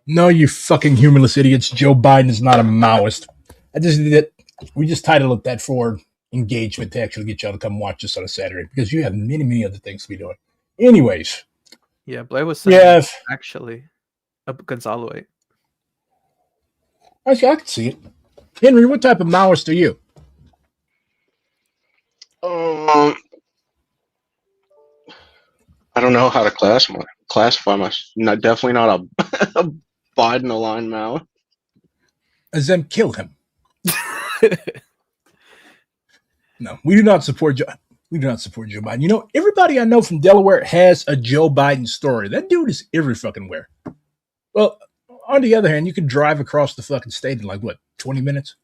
No, you fucking humorless idiots. Joe Biden is not a Maoist. I just did it. We just titled it that for engagement to actually get y'all to come watch us on a Saturday because you have many, many other things to be doing. Anyways. Yeah, Blair was saying Yeah. actually a Gonzaloite. Actually, I can see it. Henry, what type of Maoist are you? I don't know how to classify myself. Not definitely not a Biden aligned Mao. As them kill him. No, we do not support Joe. We do not support Joe Biden. You know, everybody I know from Delaware has a Joe Biden story. That dude is every fucking where. Well, on the other hand, you can drive across the fucking state in like what, 20 minutes?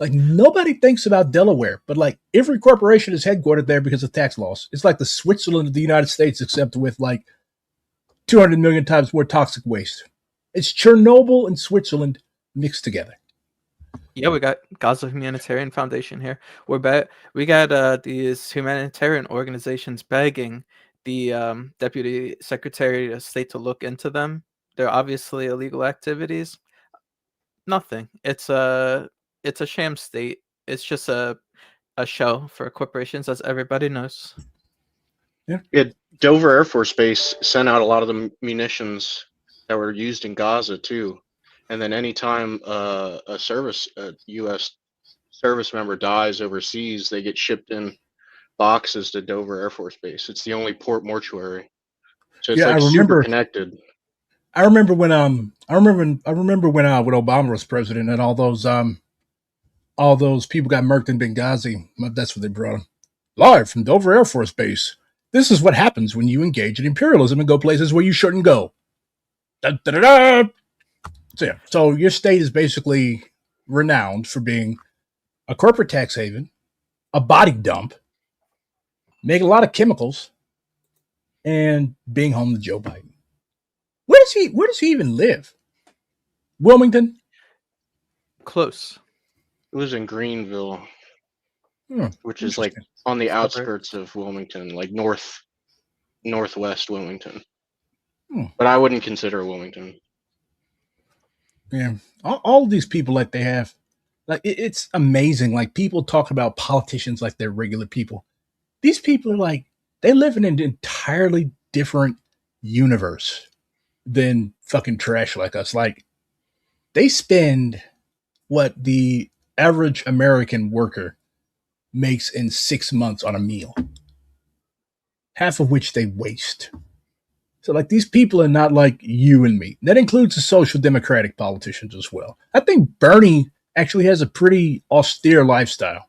Like nobody thinks about Delaware, but like every corporation is headquartered there because of tax laws. It's like the Switzerland of the United States, except with like 200 million times more toxic waste. It's Chernobyl and Switzerland mixed together. Yeah, we got Gaza Humanitarian Foundation here. We got these humanitarian organizations begging the Deputy Secretary of State to look into them. They're obviously illegal activities. Nothing. It's a sham state. It's just a show for corporations, as everybody knows. Yeah, Dover Air Force Base sent out a lot of the munitions that were used in Gaza too. And then anytime a U.S. service member dies overseas, they get shipped in boxes to Dover Air Force Base. It's the only port mortuary, so it's super connected. I remember when when Obama was president and all those people got murked in Benghazi. That's what they brought them. Live from Dover Air Force Base. This is what happens when you engage in imperialism and go places where you shouldn't go. Da, da, da, da. So your state is basically renowned for being a corporate tax haven, a body dump, making a lot of chemicals, and being home to Joe Biden. Where does he even live? Wilmington? Close. It was in Greenville, which is like on the outskirts of Wilmington, like northwest Wilmington. But I wouldn't consider Wilmington. Yeah, all these people like they have, like it's amazing. Like people talk about politicians like they're regular people. These people are like they live in an entirely different universe than fucking trash like us. Like they spend what the average American worker makes in 6 months on a meal, half of which they waste. So, like, these people are not like you and me. That includes the social democratic politicians as well. I think Bernie actually has a pretty austere lifestyle.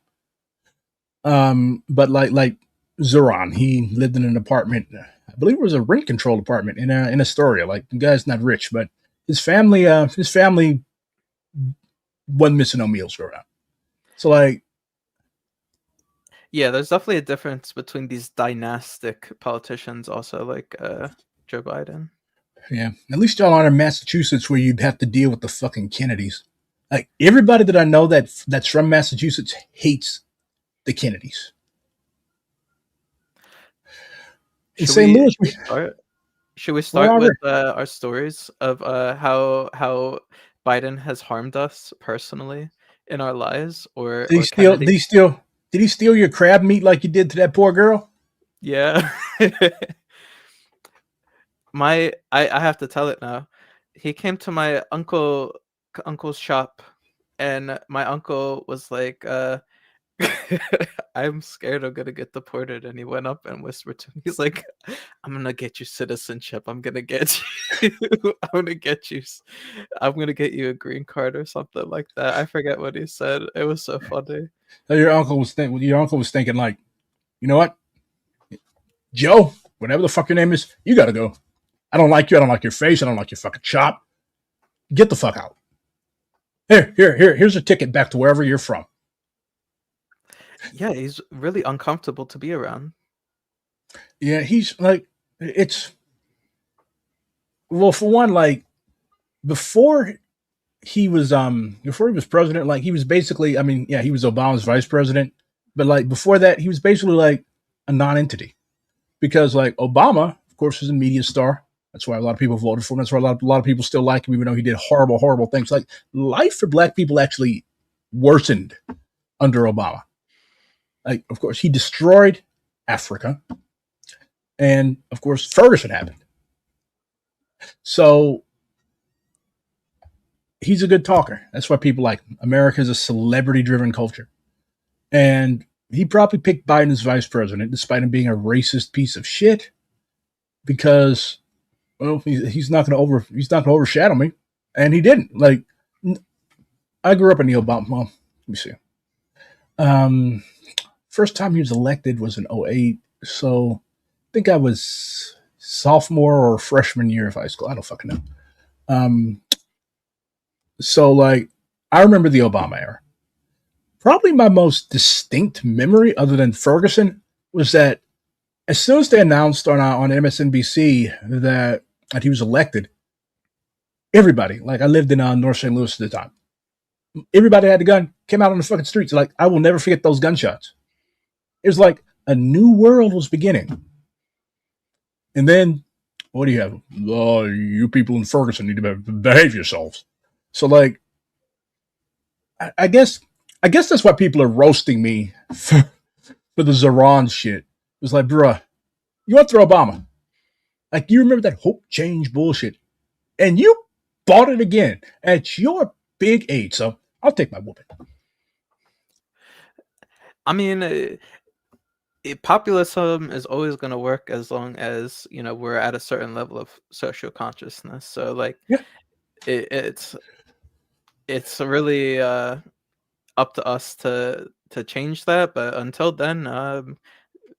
But like Zoran, he lived in an apartment. I believe it was a rent-controlled apartment in Astoria. Like, the guy's not rich, but his family wasn't missing no meals growing up. So, like, yeah, there's definitely a difference between these dynastic politicians, also like Joe Biden. Yeah, at least y'all aren't in Massachusetts where you'd have to deal with the fucking Kennedys. Like everybody that I know that's from Massachusetts hates the Kennedys. In St. Louis, should we start with our stories of how Biden has harmed us personally in our lives, or did he steal your crab meat like you did to that poor girl? Yeah. I have to tell it now. He came to my uncle's shop, and my uncle was like, I'm scared I'm gonna get deported. And he went up and whispered to me, he's like, I'm gonna get you citizenship. I'm gonna get you I'm gonna get you a green card or something like that. I forget what he said. It was so funny. So your uncle was thinking like, you know what, Joe, whatever the fuck your name is, you gotta go. I don't like you. I don't like your face. I don't like your fucking shop. Get the fuck out. Here's a ticket back to wherever you're from. Yeah, he's really uncomfortable to be around. Yeah, he's like, well, for one, like before he was president, like he was basically, I mean, yeah, he was Obama's vice president, but like before that, he was basically like a non-entity because like Obama, of course, was a media star. That's why a lot of people voted for him. That's why a lot of people still like him, even though he did horrible, horrible things. Like life for black people actually worsened under Obama. Like, of course, he destroyed Africa, and of course, Ferguson happened. So he's a good talker. That's why people like him. America is a celebrity-driven culture, and he probably picked Biden as vice president, despite him being a racist piece of shit, because well, he's not going to overshadow me, and he didn't. Like, I grew up in the Obama. Well, let me see. First time he was elected was in 08, so I think I was sophomore or freshman year of high school. I don't fucking know. So like, I remember the Obama era. Probably my most distinct memory, other than Ferguson, was that as soon as they announced on MSNBC that he was elected, everybody, like I lived in North St. Louis at the time, everybody had a gun, came out on the fucking streets. Like, I will never forget those gunshots. It was like a new world was beginning. And then, what do you have? Oh, you people in Ferguson need to behave yourselves. So, like, I guess that's why people are roasting me for the Zaron shit. It was like, bruh, you want to throw Obama? Like, you remember that hope change bullshit, and you bought it again at your big age. So I'll take my whooping. I mean, populism is always going to work as long as we're at a certain level of social consciousness. So like, yeah. it's really up to us to change that. But until then,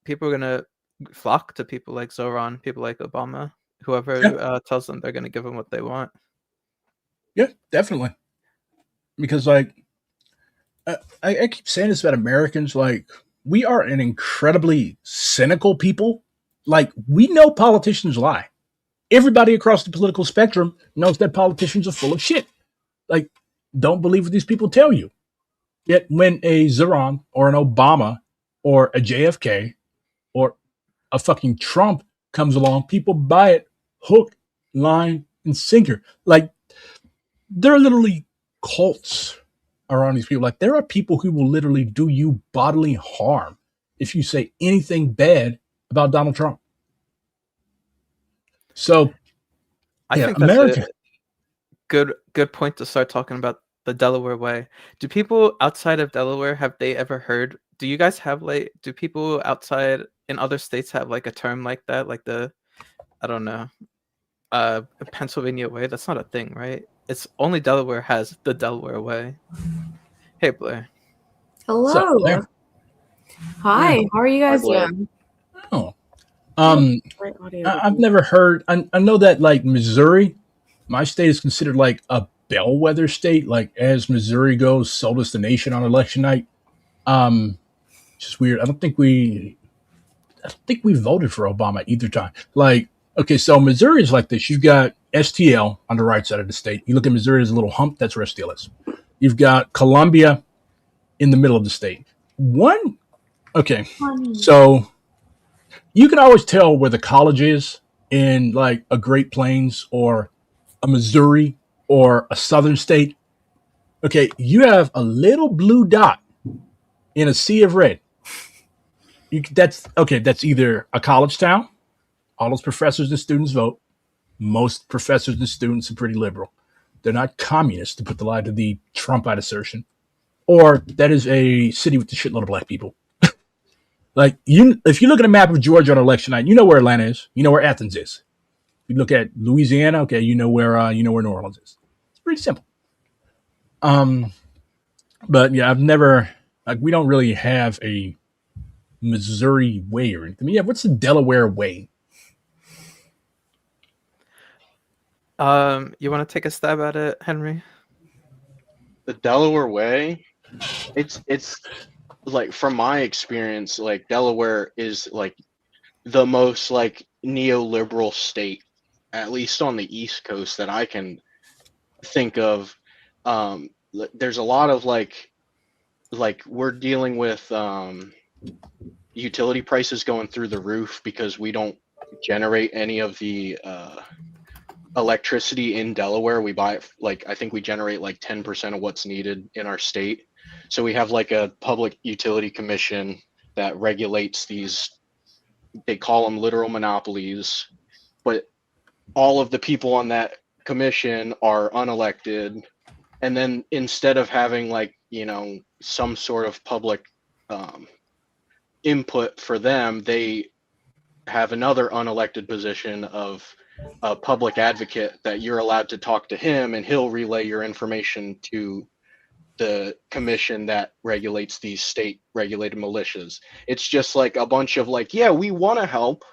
people are going to flock to people like Zoran, people like Obama, whoever tells them they're going to give them what they want. Yeah, definitely. Because like, I keep saying this about Americans, like, we are an incredibly cynical people. Like, we know politicians lie. Everybody across the political spectrum knows that politicians are full of shit. Like, don't believe what these people tell you. Yet when a Zoran or an Obama or a JFK or a fucking Trump comes along, people buy it hook, line, and sinker. Like, they're literally cults around these people. Like, there are people who will literally do you bodily harm if you say anything bad about Donald Trump. So, I think America. that's a good point to start talking about the Delaware way. Do people outside of Delaware, have they ever heard? Do you guys have do people outside in other states have like a term like that? Like I don't know, Pennsylvania way? That's not a thing, right? It's only Delaware has the Delaware way. Hey, Blair. Hello. Blair? Hi. How are you guys doing? Oh, I've never heard. I know that like Missouri, my state is considered like a bellwether state. Like, as Missouri goes, so does the nation on election night. Just weird. I don't think we voted for Obama either time. Like, okay, so Missouri is like this. You've got STL on the right side of the state. You look at Missouri as a little hump. That's where STL is. You've got Columbia in the middle of the state. So you can always tell where the college is in like a Great Plains or a Missouri or a southern state. Okay, you have a little blue dot in a sea of red. That's either a college town. All those professors and students vote. Most professors and students are pretty liberal. They're not communists, to put the lie to the Trumpite assertion. Or that is a city with a shitload of black people. Like, if you look at a map of Georgia on election night, you know where Atlanta is. You know where Athens is. You look at Louisiana, okay, you know where New Orleans is. It's pretty simple. But yeah, I've never, like, we don't really have a Missouri way or anything. Yeah, what's the Delaware way? You want to take a stab at it, Henry? The Delaware way, it's like, from my experience, like, Delaware is like the most like neoliberal state, at least on the East Coast, that I can think of. There's a lot of like we're dealing with utility prices going through the roof because we don't generate any of the electricity in Delaware. We buy it, like, I think we generate like 10% of what's needed in our state. So we have like a public utility commission that regulates these, they call them literal monopolies, but all of the people on that commission are unelected. And then instead of having like, you know, some sort of public input for them, they have another unelected position of a public advocate that you're allowed to talk to him and he'll relay your information to the commission that regulates these state regulated militias. It's just like a bunch of like, yeah, we want to help,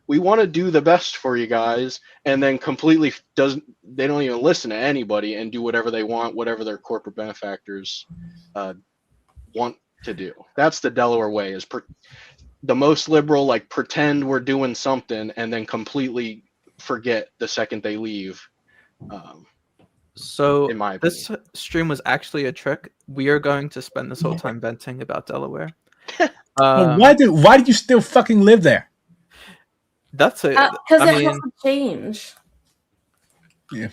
we want to do the best for you guys, and then completely they don't even listen to anybody and do whatever they want, whatever their corporate benefactors want to do. That's the Delaware way, is the most liberal, like, pretend we're doing something and then completely forget the second they leave. So in my opinion, this stream was actually a trick. We are going to spend this whole time venting about Delaware. Well, why did you still fucking live there? That's it. Because it has to change. Yeah.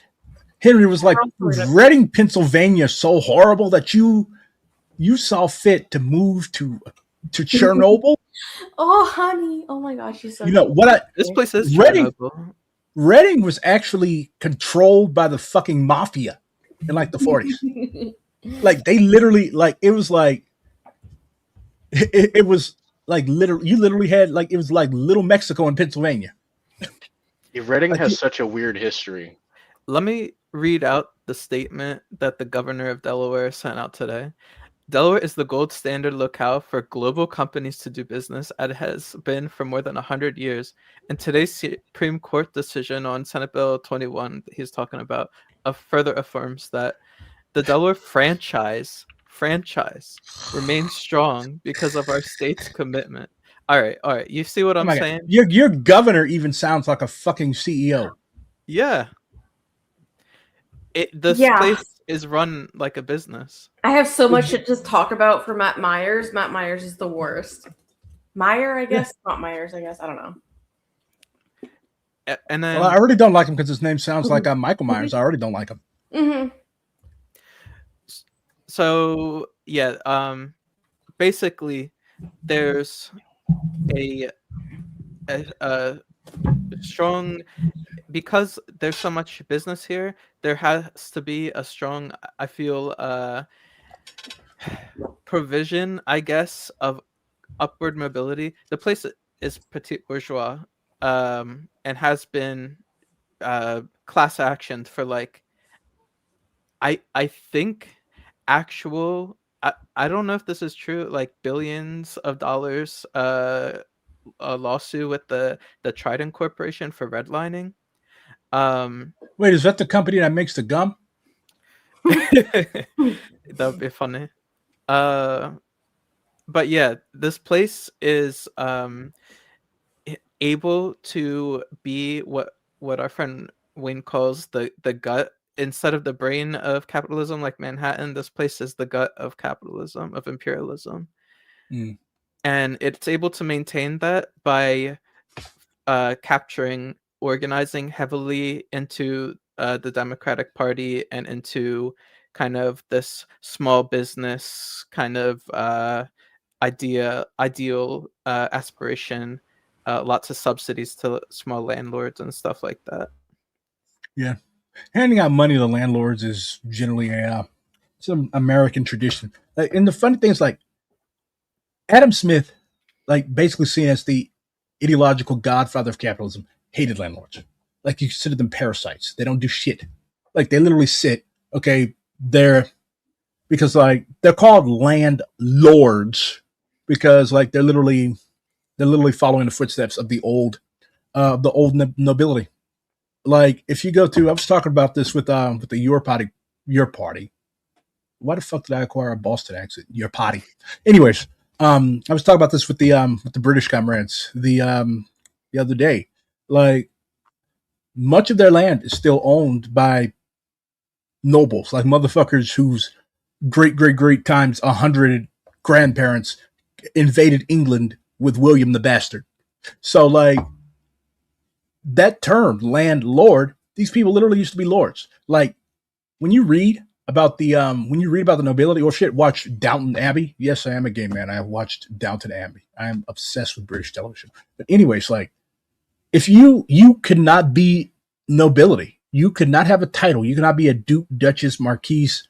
Henry was like, Reading, Pennsylvania, so horrible that you saw fit to move to Chernobyl. Oh, honey! Oh my gosh, she's so. You know what? This place is Reading. Chernobyl. Reading was actually controlled by the fucking mafia in like the 40s. Like they literally, like it was like it was like literally, you literally had like, it was like Little Mexico in Pennsylvania. Reading has such a weird history. Let me read out the statement that the governor of Delaware sent out today. Delaware is the gold standard locale for global companies to do business, as it has been for more than 100 years. And today's Supreme Court decision on Senate Bill 21 that he's talking about further affirms that the Delaware franchise remains strong because of our state's commitment. All right. You see what I'm saying? Your governor even sounds like a fucking CEO. Yeah. This place is run like a business. I have so much to just talk about for Matt Myers. Matt Myers is the worst. Meyer, I guess. Yeah. Not Myers, I guess. I don't know. And then, well, I already don't like him because his name sounds like Michael Myers. I already don't like him. Mm-hmm. So yeah, basically, there's a strong, because there's so much business here, there has to be a strong, I feel, provision, I guess, of upward mobility. The place is petit bourgeois, and has been class actioned for like, I think actual, I don't know if this is true, like billions of dollars a lawsuit with the Trident Corporation for redlining. Wait, is that the company that makes the gum? That would be funny. But yeah, this place is able to be what our friend Wayne calls the gut. Instead of the brain of capitalism like Manhattan, this place is the gut of capitalism, of imperialism. Mm. And it's able to maintain that by organizing heavily into the Democratic Party and into kind of this small business kind of ideal aspiration, lots of subsidies to small landlords and stuff like that. Yeah. Handing out money to landlords is generally some American tradition. And the funny thing is, like, Adam Smith, like, basically seen as the ideological godfather of capitalism, hated landlords. Like, you consider them parasites. They don't do shit. Like, they literally sit, okay, because, like, they're called landlords because, like, they're literally following the footsteps of the old nobility. Like, if you go to, I was talking about this with your party. Why the fuck did I acquire a Boston accent? Your party. Anyways, I was talking about this with the British comrades the other day. Like, much of their land is still owned by nobles, like motherfuckers whose great times 100 grandparents invaded England with William the Bastard. So, like, that term, landlord, these people literally used to be lords. Like when you read about the nobility, or shit, watch Downton Abbey. Yes, I am a gay man. I have watched Downton Abbey. I am obsessed with British television. But anyways, like if you could not be nobility, you could not have a title, you could not be a duke, duchess, marquise,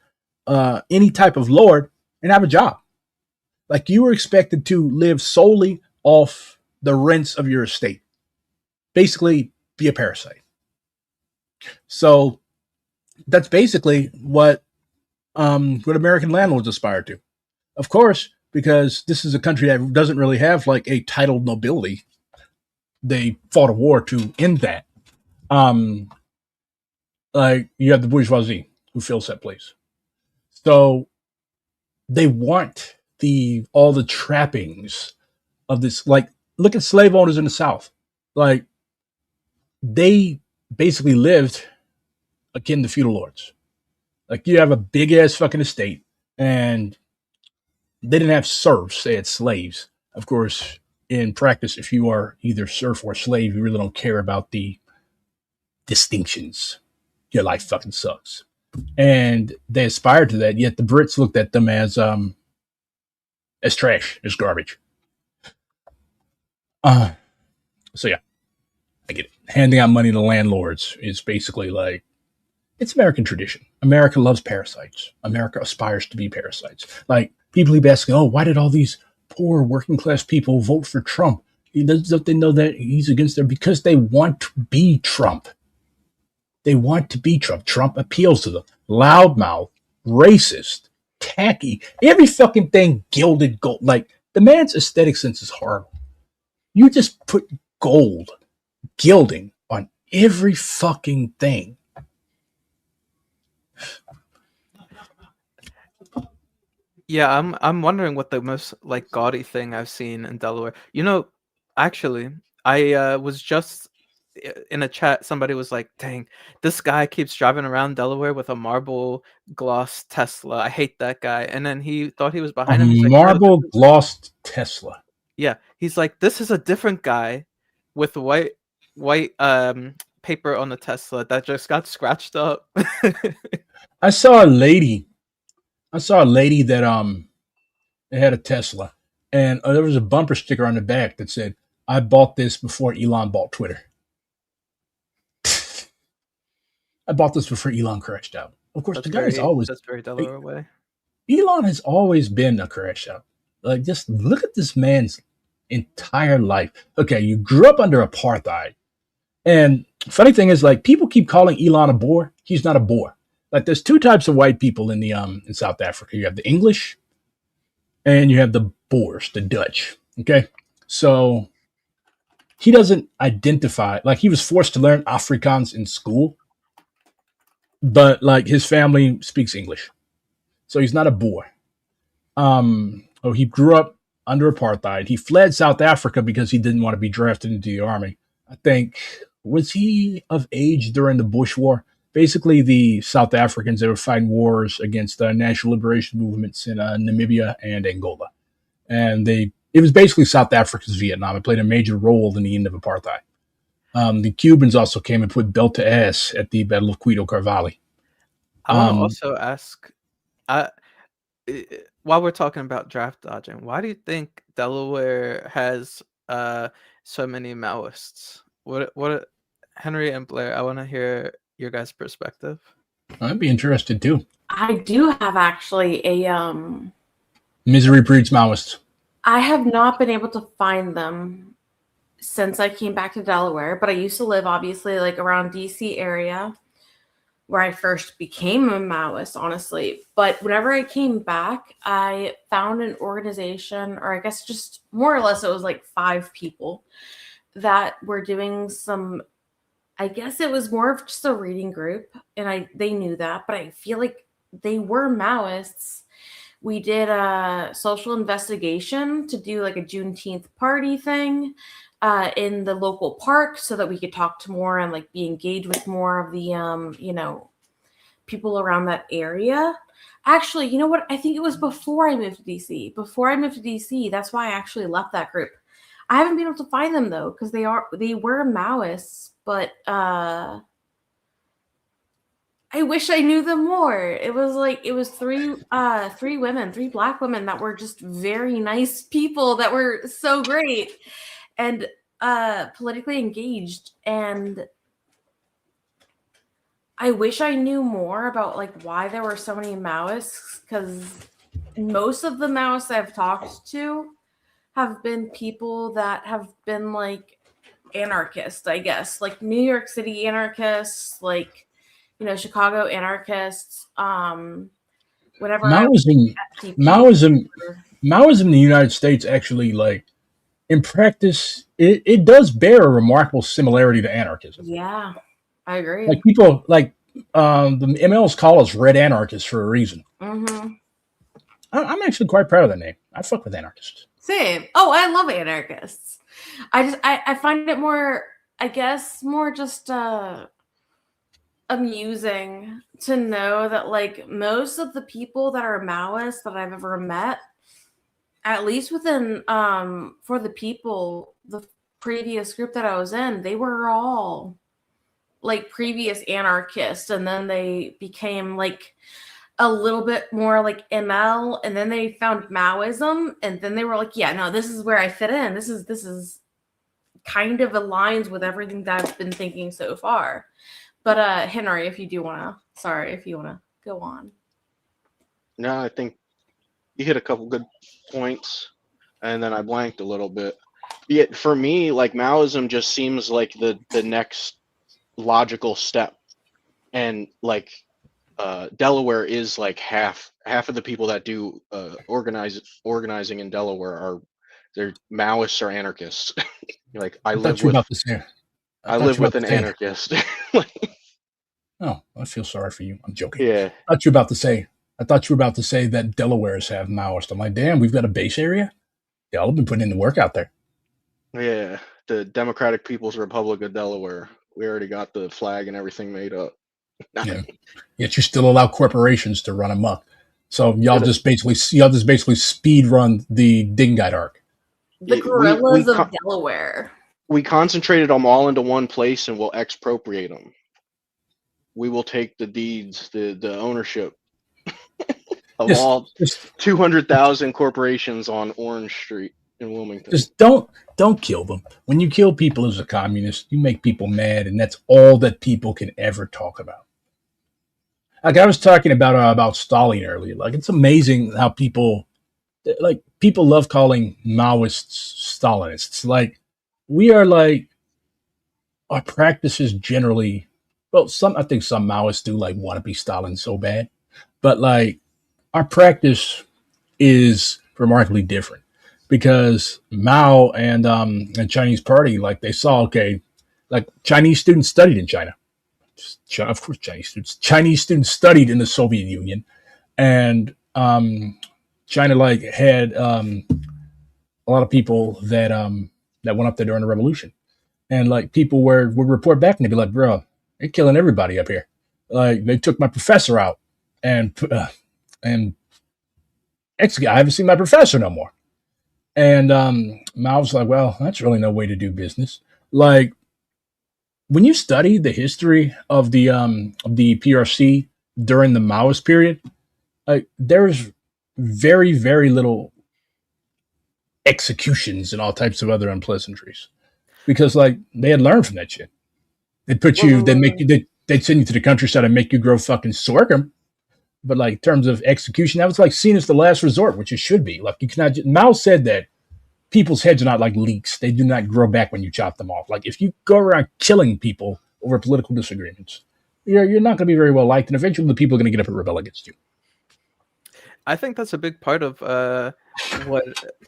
any type of lord, and have a job. Like you were expected to live solely off the rents of your estate. Basically, be a parasite. So that's basically what American landlords aspire to. Of course, because this is a country that doesn't really have like a titled nobility, they fought a war to end that. Like you have the bourgeoisie who fills that place. So they want all the trappings of this. Like, look at slave owners in the South. Like, they basically lived akin to feudal lords. Like, you have a big ass fucking estate, and they didn't have serfs; they had slaves. Of course, in practice, if you are either serf or slave, you really don't care about the distinctions. Your life fucking sucks. And they aspired to that, yet the Brits looked at them as trash, as garbage. So yeah, I get it. Handing out money to landlords is basically like, it's American tradition. America loves parasites. America aspires to be parasites. Like, people keep asking, oh, why did all these poor working class people vote for Trump? Don't they know that he's against them? Because they want to be Trump. They want to be Trump. Trump appeals to them. Loudmouth, racist, tacky, every fucking thing gilded gold. Like, the man's aesthetic sense is horrible. You just put gold, gilding on every fucking thing. Yeah, I'm wondering what the most like gaudy thing I've seen in Delaware. You know, actually, I was just in a chat. Somebody was like, "Dang, this guy keeps driving around Delaware with a marble gloss Tesla. I hate that guy." And then he thought he was behind him. He's like, "No, Marble glossed Tesla. yeah." He's like, "This is a different guy with white paper on the Tesla that just got scratched up." I saw a lady that had a Tesla, and there was a bumper sticker on the back that said, "I bought this before Elon bought Twitter." I bought this before Elon crashed out. Of course, That's the guy is always that's very Delaware way. Elon has always been a crash out. Like, just look at this man's entire life. Okay, you grew up under apartheid, and funny thing is, like, people keep calling Elon a Boer. He's not a Boer. Like, there's two types of white people in in South Africa. You have the English, and you have the Boers, the Dutch. Okay, so he doesn't identify, like, he was forced to learn Afrikaans in school, but like his family speaks English, so he's not a Boer. He grew up under apartheid. He fled South Africa because he didn't want to be drafted into the army. I think, was he of age during the Bush War? Basically, the South Africans, they were fighting wars against national liberation movements in Namibia and Angola. And it was basically South Africa's Vietnam. It played a major role in the end of apartheid. The Cubans also came and put belt to ass at the Battle of Cuito Carvalho. I want to also ask, while we're talking about draft dodging, why do you think Delaware has so many Maoists? What Henry and Blair, I want to hear your guys' perspective. I'd be interested too. I do have actually a Misery breeds Maoists. I have not been able to find them since I came back to Delaware, but I used to live obviously like around DC area where I first became a Maoist, honestly. But whenever I came back, I found an organization, or I guess just more or less it was like 5 people that were doing some, I guess it was more of just a reading group, and they knew that, but I feel like they were Maoists. We did a social investigation to do like a Juneteenth party thing in the local park so that we could talk to more and like be engaged with more of the, people around that area. Actually, you know what? I think it was before I moved to DC. Before I moved to DC, that's why I actually left that group. I haven't been able to find them though, because they were Maoists but I wish I knew them more. It was three women, three Black women that were just very nice people that were so great and politically engaged. And I wish I knew more about like why there were so many Maoists, because most of the Maoists I've talked to have been people that have been like anarchists, I guess, like New York City anarchists, like Chicago anarchists. Whenever Maoism, Maoism in the United States actually, like in practice, it does bear a remarkable similarity to anarchism. Yeah, I agree. Like people, like the MLs call us red anarchists for a reason. Mm-hmm. I'm actually quite proud of that name. I fuck with anarchists. Same. Oh, I love anarchists. I find it more, I guess, more just amusing to know that like most of the people that are Maoists that I've ever met, at least within for the people, the previous group that I was in, they were all like previous anarchists, and then they became like a little bit more like ML, and then they found Maoism, and then they were like, yeah, no, this is where I fit in. This is kind of aligns with everything that I've been thinking so far. But Henry, if you want to go on. No, I think you hit a couple good points, and then I blanked a little bit. Yeah, for me, like Maoism just seems like the next logical step, and like Delaware is like half of the people that do organizing in Delaware are they're Maoists or anarchists. Like I thought you were about to say. I live with an anarchist. Oh, I feel sorry for you. I'm joking. Yeah. I thought you were about to say that Delawares have Maoists. I'm like, damn, we've got a base area. Y'all have been putting in the work out there. Yeah, the Democratic People's Republic of Delaware. We already got the flag and everything made up. Yeah. Yet you still allow corporations to run amok. So y'all just basically speed run the Dingite arc. The guerrillas of Delaware. We concentrated them all into one place, and we'll expropriate them. We will take the deeds, the ownership of all 200,000 corporations on Orange Street in Wilmington. Just don't kill them. When you kill people as a communist, you make people mad, and that's all that people can ever talk about. Like I was talking about Stalin earlier. Like it's amazing how people love calling Maoists Stalinists. Like we are like our practices generally. Well, I think some Maoists do like want to be Stalin so bad, but like our practice is remarkably different because Mao and Chinese Party, like they saw, okay, like Chinese students studied in China. Of course, Chinese students studied in the Soviet Union, and China like had a lot of people that went up there during the revolution, and like people would report back and they'd be like, "Bro, they're killing everybody up here. Like they took my professor out, and actually, I haven't seen my professor no more." And Mao was like, "Well, that's really no way to do business." Like when you study the history of the PRC during the Maoist period, there's very, very little executions and all types of other unpleasantries because like they had learned from that shit. They'd put you, they'd send you to the countryside and make you grow fucking sorghum. But like in terms of execution, that was like seen as the last resort, which it should be. Like you cannot. Mao said that people's heads are not like leeks; they do not grow back when you chop them off. Like if you go around killing people over political disagreements, you're not going to be very well liked, and eventually the people are going to get up and rebel against you. I think that's a big part of what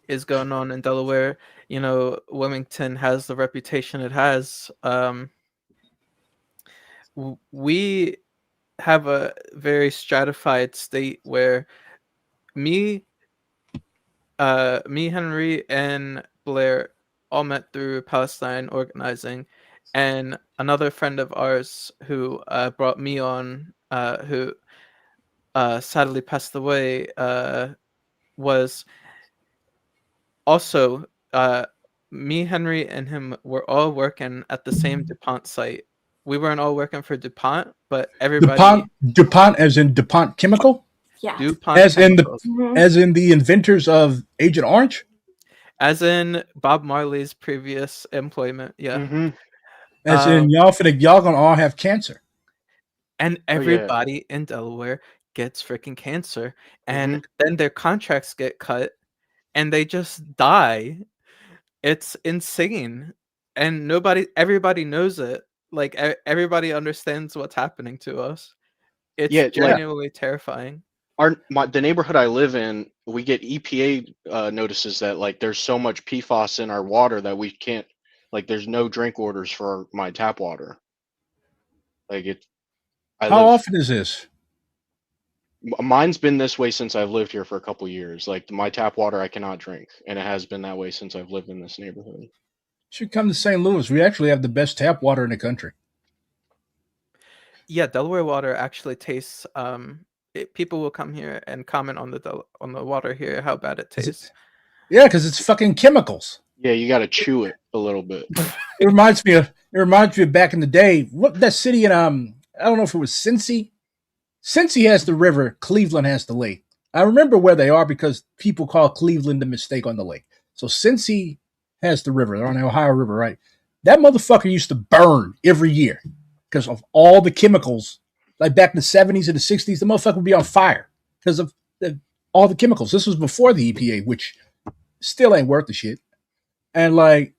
is going on in Delaware. You know, Wilmington has the reputation it has. We have a very stratified state where me, Henry, and Blair all met through Palestine organizing, and another friend of ours who brought me on, who sadly passed away, was also me, Henry, and him were all working at the same DuPont site. We weren't all working for DuPont, but everybody DuPont as in DuPont Chemical? Yeah. DuPont As in Chemicals, the inventors of Agent Orange? as in Bob Marley's previous employment. Yeah. Mm-hmm. As in y'all gonna all have cancer. And Oh, yeah. everybody in Delaware gets freaking cancer, and then their contracts get cut, and they just die. It's insane, and everybody knows it. Like everybody understands what's happening to us. It's Yeah, like- genuinely terrifying. The neighborhood I live in, we get EPA notices that like there's so much PFAS in our water that we can't, like, there's no drink orders for my tap water. Like How often is this? Mine's been this way since I've lived here for a couple years. Like my tap water, I cannot drink, and it has been that way since I've lived in this neighborhood. Should come to St. Louis. We actually have the best tap water in the country. Yeah, Delaware water actually tastes. People will come here and comment on the water here, how bad it tastes. Yeah, because it's fucking chemicals. Yeah, you got to chew it a little bit. It reminds me of back in the day. What that city in I don't know if it was Cincy. Cincy has the river. Cleveland has the lake. I remember where they are because people call Cleveland the mistake on the lake. So Cincy has the river. They're on the Ohio River, right? That motherfucker used to burn every year because of all the chemicals. Like back in the 70s and the 60s, the motherfucker would be on fire because of all the chemicals. This was before the EPA, which still ain't worth the shit. And like,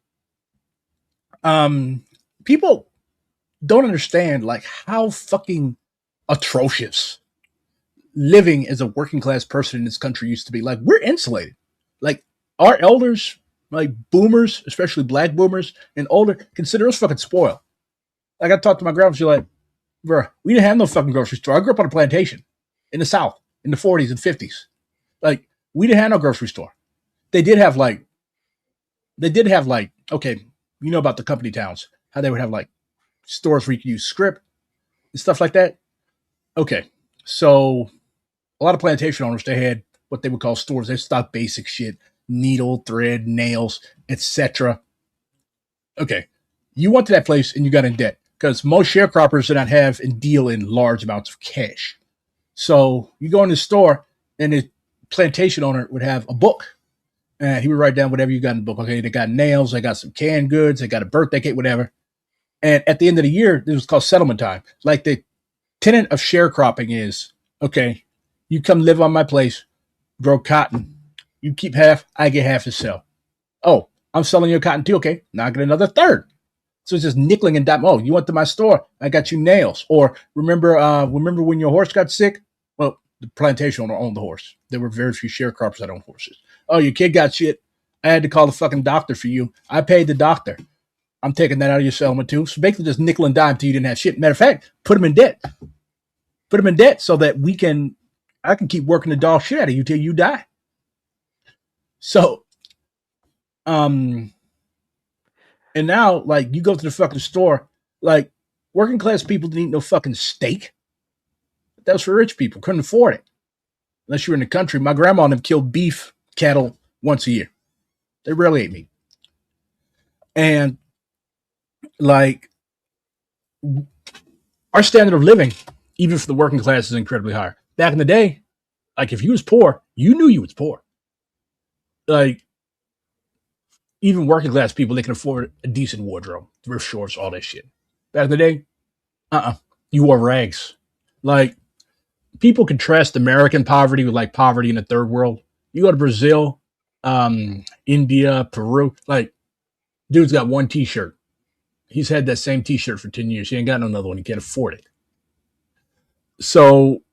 people don't understand like how fucking atrocious living as a working class person in this country used to be. Like, we're insulated. Like, our elders, like boomers, especially black boomers and older, consider us fucking spoiled. Like, I talked to my grandma, she's like, bro, we didn't have no fucking grocery store. I grew up on a plantation in the South in the 40s and 50s. Like, we didn't have no grocery store. They did have like, okay, you know about the company towns, how they would have like stores where you could use script and stuff like that. Okay, so a lot of plantation owners, they had what they would call stores. They stocked basic shit, needle, thread, nails, etc. Okay, you went to that place and you got in debt because most sharecroppers do not have and deal in large amounts of cash. So you go in the store and the plantation owner would have a book. And he would write down whatever you got in the book. Okay, they got nails, they got some canned goods, they got a birthday cake, whatever. And at the end of the year, this was called settlement time. Like the tenet of sharecropping is, okay, you come live on my place, grow cotton. You keep half, I get half to sell. Oh, I'm selling your cotton too. Okay, now I get another third. So it's just nickeling and diming. Oh, you went to my store, I got you nails. Or remember when your horse got sick? Well, the plantation owner owned the horse. There were very few sharecroppers that owned horses. Oh, your kid got shit. I had to call the fucking doctor for you. I paid the doctor. I'm taking that out of your settlement too. So basically just nickel and dime till you didn't have shit. Matter of fact, put them in debt. Put them in debt so that I can keep working the dog shit out of you till you die. So, and now, like, you go to the fucking store, like, working class people didn't eat no fucking steak. That was for rich people. Couldn't afford it. Unless you were in the country. My grandma and them killed beef cattle once a year. They rarely ate meat. And, like, our standard of living, even for the working class, is incredibly higher. Back in the day, like, if you was poor, you knew you was poor. Like, even working class people, they can afford a decent wardrobe, thrift shorts, all that shit. Back in the day, you wore rags. Like, people contrast American poverty with like poverty in the third world. You go to Brazil, India, Peru, like, dude's got one t-shirt. He's had that same t-shirt for 10 years. He ain't got another one. He can't afford it. So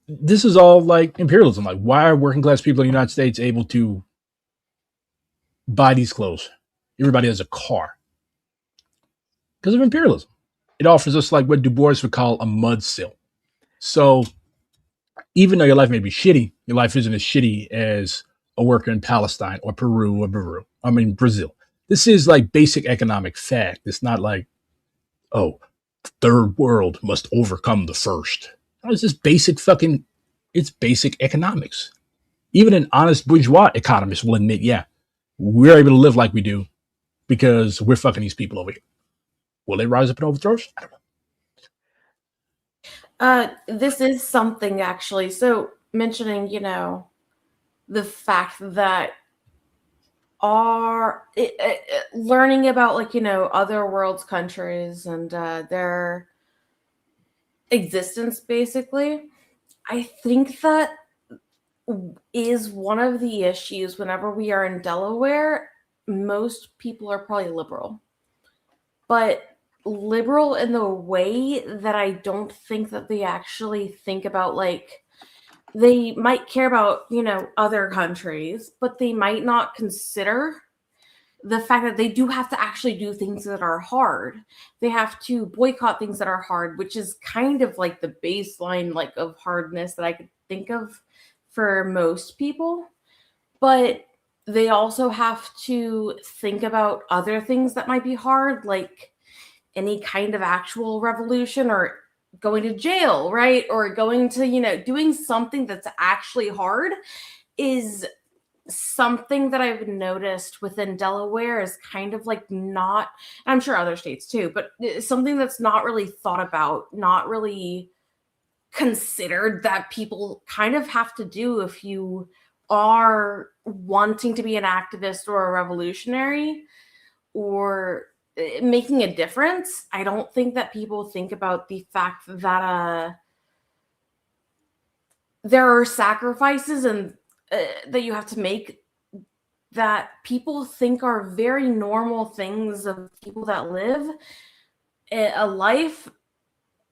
this is all like imperialism. Like, why are working class people in the United States able to buy these clothes? Everybody has a car. Because of imperialism. It offers us like what Du Bois would call a mud sill. So even though your life may be shitty, your life isn't as shitty as a worker in Palestine or Peru or Brazil. This is like basic economic fact. It's not like, oh, the third world must overcome the first. No, it's just it's basic economics. Even an honest bourgeois economist will admit, yeah, we're able to live like we do because we're fucking these people over here. Will they rise up and overthrow us? I don't know. This is something actually. So mentioning, the fact that learning about other world's countries and their existence, basically, I think that is one of the issues whenever we are in Delaware. Most people are probably liberal, but liberal in the way that I don't think that they actually think about, they might care about, other countries, but they might not consider the fact that they do have to actually do things that are hard. They have to boycott things that are hard, which is kind of like the baseline of hardness that I could think of for most people. But they also have to think about other things that might be hard, like any kind of actual revolution or going to jail, right? Or going to, doing something that's actually hard is something that I've noticed within Delaware is kind of not, I'm sure other states too, but something that's not really thought about, not really considered, that people kind of have to do if you are wanting to be an activist or a revolutionary or making a difference. I don't think that people think about the fact that there are sacrifices and that you have to make that people think are very normal things of people that live a life.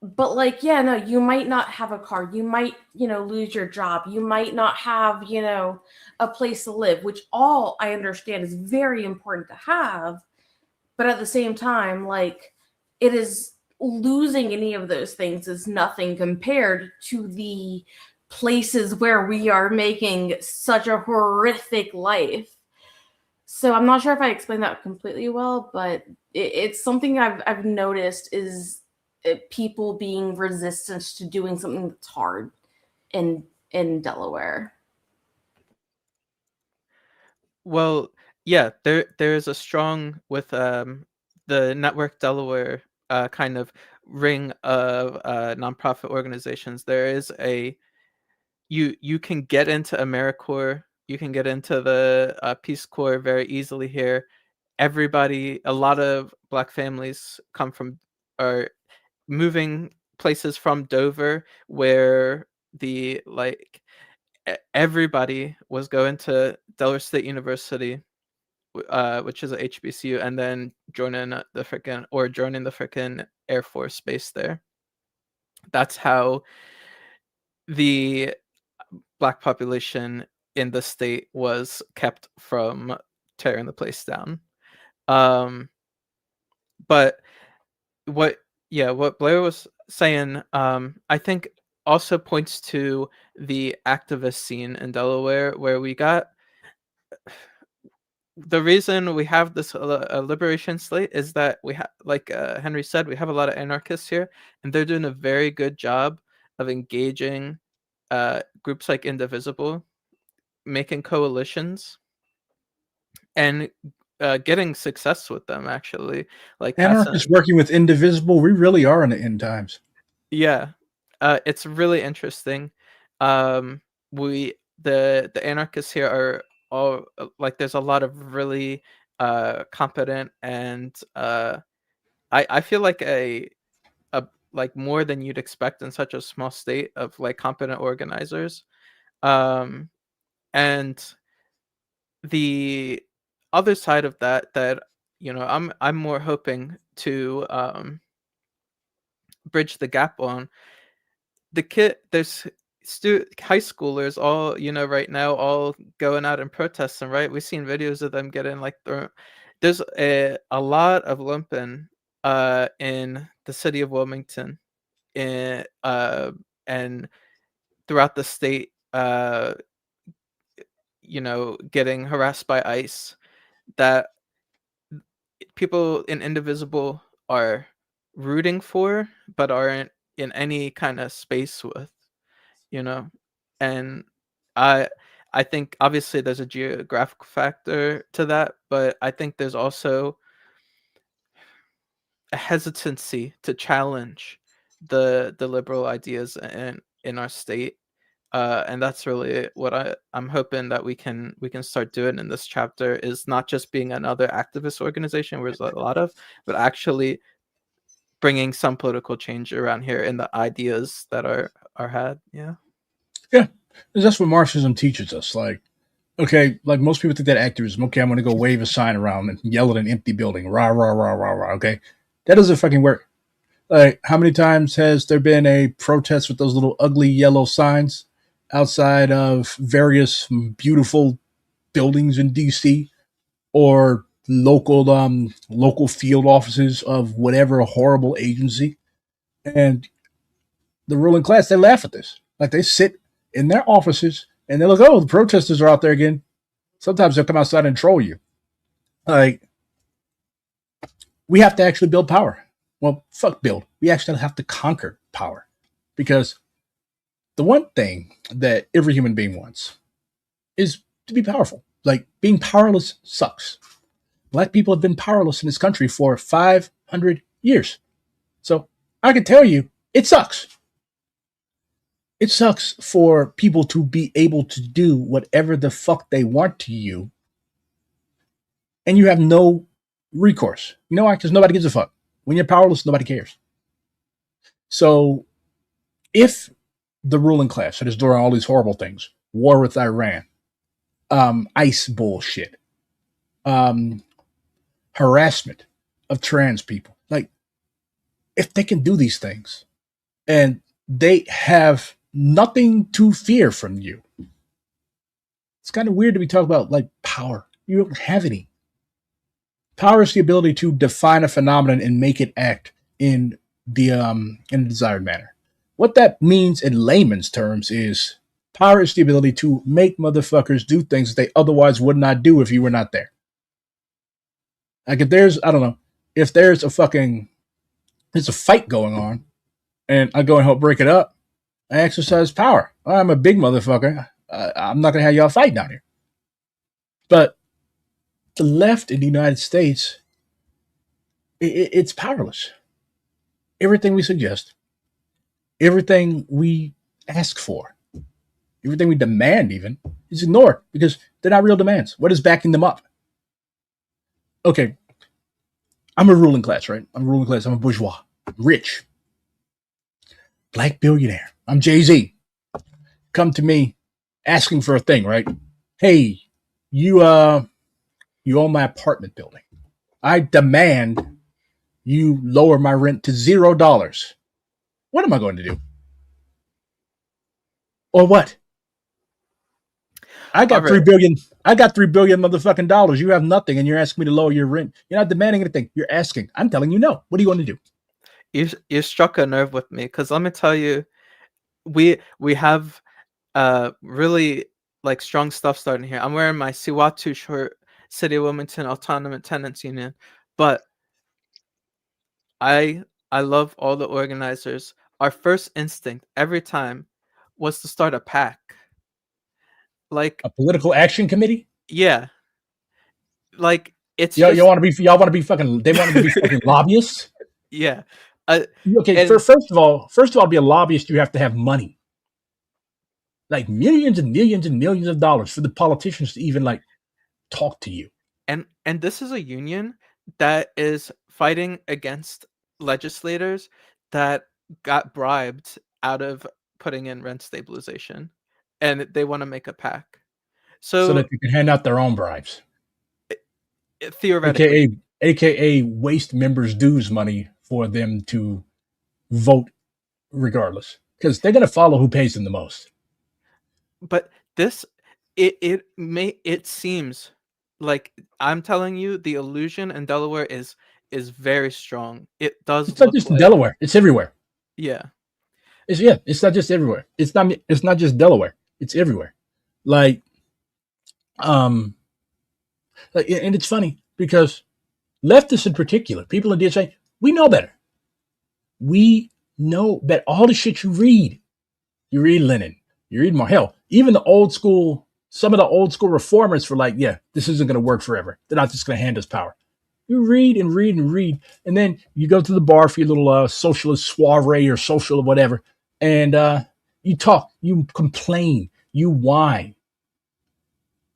But no, you might not have a car, you might lose your job, you might not have a place to live, which all I understand is very important to have. But at the same time, it is, losing any of those things is nothing compared to the places where we are making such a horrific life. So I'm not sure if I explained that completely well, but it's something I've noticed is people being resistant to doing something that's hard in Delaware. Well, yeah, there's a strong with the Network Delaware kind of ring of nonprofit organizations. There is you can get into AmeriCorps, you can get into the Peace Corps very easily here. A lot of Black families come from, are moving places from Dover, where everybody was going to Delaware State University, which is a HBCU, and then joining the frickin' Air Force Base there. That's how the Black population in the state was kept from tearing the place down. But what Blair was saying, I think also points to the activist scene in Delaware, where we got the reason we have this liberation slate is that we have, like Henry said, we have a lot of anarchists here, and they're doing a very good job of engaging groups like Indivisible, making coalitions, and getting success with them, actually. Like Anarchists working with Indivisible, we really are in the end times. Yeah, it's really interesting. The anarchists here are all there's a lot of really competent and I feel like a more than you'd expect in such a small state of competent organizers. And the other side of that I'm more hoping to bridge the gap on, there's high schoolers all right now, all going out and protesting, right? We've seen videos of them getting thrown. There's a lot of lumpen in the city of Wilmington, and throughout the state, getting harassed by ICE, that people in Indivisible are rooting for, but aren't in any kind of space with, and I I think obviously there's a geographic factor to that, but I think there's also a hesitancy to challenge the liberal ideas in our state. And that's really what I'm hoping that we can start doing in this chapter, is not just being another activist organization, where there's a lot of, but actually bringing some political change around here in the ideas that are had. Yeah. Yeah. That's what Marxism teaches us. Like, okay, like most people think that activism, okay, I'm going to go wave a sign around and yell at an empty building, rah, rah, rah, rah, rah, okay? That doesn't fucking work. Like, how many times has there been a protest with those little ugly yellow signs outside of various beautiful buildings in DC, or local field offices of whatever horrible agency? And the ruling class, they laugh at this. Like, they sit in their offices and they look, oh, the protesters are out there again. Sometimes they'll come outside and troll you. Like, we have to actually build power. Well, fuck build. We actually have to conquer power. Because the one thing that every human being wants is to be powerful. Like, being powerless sucks. Black people have been powerless in this country for 500 years. So I can tell you, it sucks. It sucks for people to be able to do whatever the fuck they want to you, and you have no recourse. You know why? Because nobody gives a fuck. When you're powerless, nobody cares. So if the ruling class that is doing all these horrible things, war with Iran, ICE bullshit, harassment of trans people, like, if they can do these things and they have nothing to fear from you, it's kind of weird to be talking about like power. You don't have any. Power is the ability to define a phenomenon and make it act in a desired manner. What that means in layman's terms is power is the ability to make motherfuckers do things they otherwise would not do if you were not there. Like, if there's, I don't know, if there's a fight going on and I go and help break it up, I exercise power. I'm a big motherfucker. I'm not going to have y'all fight down here. But the left in the United States, it's powerless. Everything we suggest, everything we ask for, everything we demand even, is ignored because they're not real demands. What is backing them up? Okay, I'm a ruling class, right? I'm a ruling class. I'm a bourgeois. I'm rich. Black billionaire. I'm Jay-Z. Come to me asking for a thing, right? Hey, you own my apartment building. I demand you lower my rent to $0. What am I going to do? Or what? I got $3 billion. I got $3 billion motherfucking dollars. You have nothing, and you're asking me to lower your rent. You're not demanding anything. You're asking. I'm telling you no. What are you going to do? You struck a nerve with me, because let me tell you, we have really like strong stuff starting here. I'm wearing my Siwatu shirt, City of Wilmington Autonomous Tenants Union, but I love all the organizers. Our first instinct every time was to start a PAC. Like a political action committee? Yeah. Like, it's y'all want to be fucking, they want to be fucking lobbyists? Yeah. Okay, first of all, to be a lobbyist, you have to have money. Like millions and millions and millions of dollars for the politicians to even like talk to you. And this is a union that is fighting against legislators that got bribed out of putting in rent stabilization, and they want to make a PAC. So that they can hand out their own bribes. Theoretically. AKA waste members' dues money for them to vote regardless. Because they're going to follow who pays them the most. But this, it seems like, I'm telling you, the illusion in Delaware is very strong. It does. It's not just in Delaware. It's everywhere. Yeah. It's not just everywhere. It's not just Delaware. It's everywhere. And it's funny because leftists in particular, people in DSA, we know better. We know that all the shit you read Lenin, you read more. Hell, even the old school some of the old school reformers were like, yeah, this isn't going to work forever. They're not just going to hand us power. You read and read and read, and then you go to the bar for your little socialist soiree or social or whatever, and you talk, you complain, you whine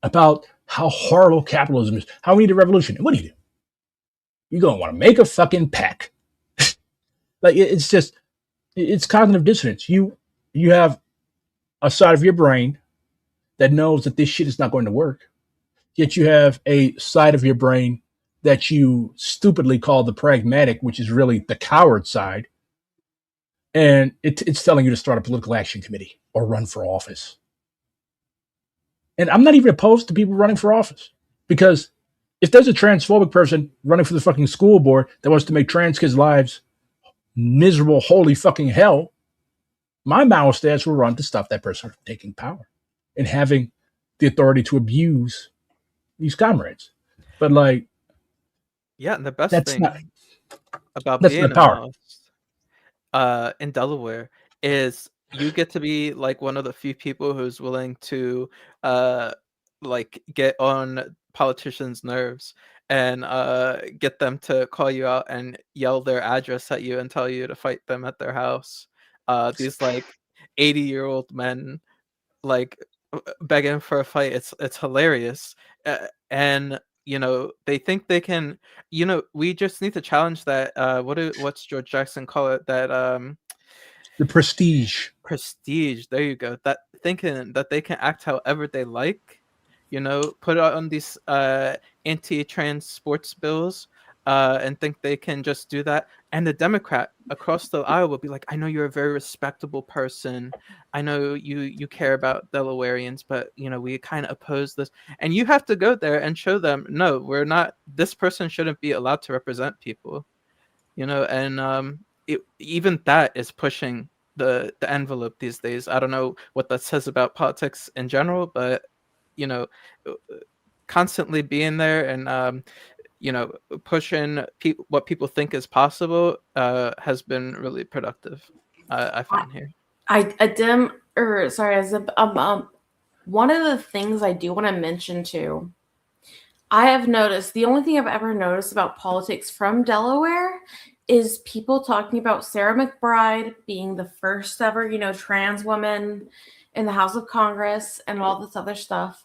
about how horrible capitalism is, how we need a revolution. And what do? You're going to want to make a fucking pack. Like, it's just, it's cognitive dissonance. You have a side of your brain that knows that this shit is not going to work. Yet you have a side of your brain that you stupidly call the pragmatic, which is really the coward side. And it's telling you to start a political action committee or run for office. And I'm not even opposed to people running for office, because if there's a transphobic person running for the fucking school board that wants to make trans kids' lives miserable, holy fucking hell, my Maoist ass will run to stop that person from taking power and having the authority to abuse these comrades. But like, yeah, and the best that's thing not, about that's being not a power. Maoist in Delaware is you get to be like one of the few people who's willing to like get on politicians' nerves and get them to call you out and yell their address at you and tell you to fight them at their house. These like 80-year-old men like begging for a fight. It's hilarious. And you know, they think they can, you know, we just need to challenge that what's George Jackson call it, that The prestige. prestige, there you go, that thinking that they can act however they like, you know, put out on these anti-trans sports bills and think they can just do that. And the Democrat across the aisle will be like, I know you're a very respectable person, I know you care about Delawareans, but you know, we kind of oppose this. And you have to go there and show them, no, we're not, this person shouldn't be allowed to represent people, you know. And even that is pushing the envelope these days. I don't know what that says about politics in general, but you know, constantly being there and you know, pushing what people think is possible has been really productive. I found here. One of the things I do want to mention too, I have noticed, the only thing I've ever noticed about politics from Delaware is people talking about Sarah McBride being the first ever, you know, trans woman in the House of Congress and all this other stuff.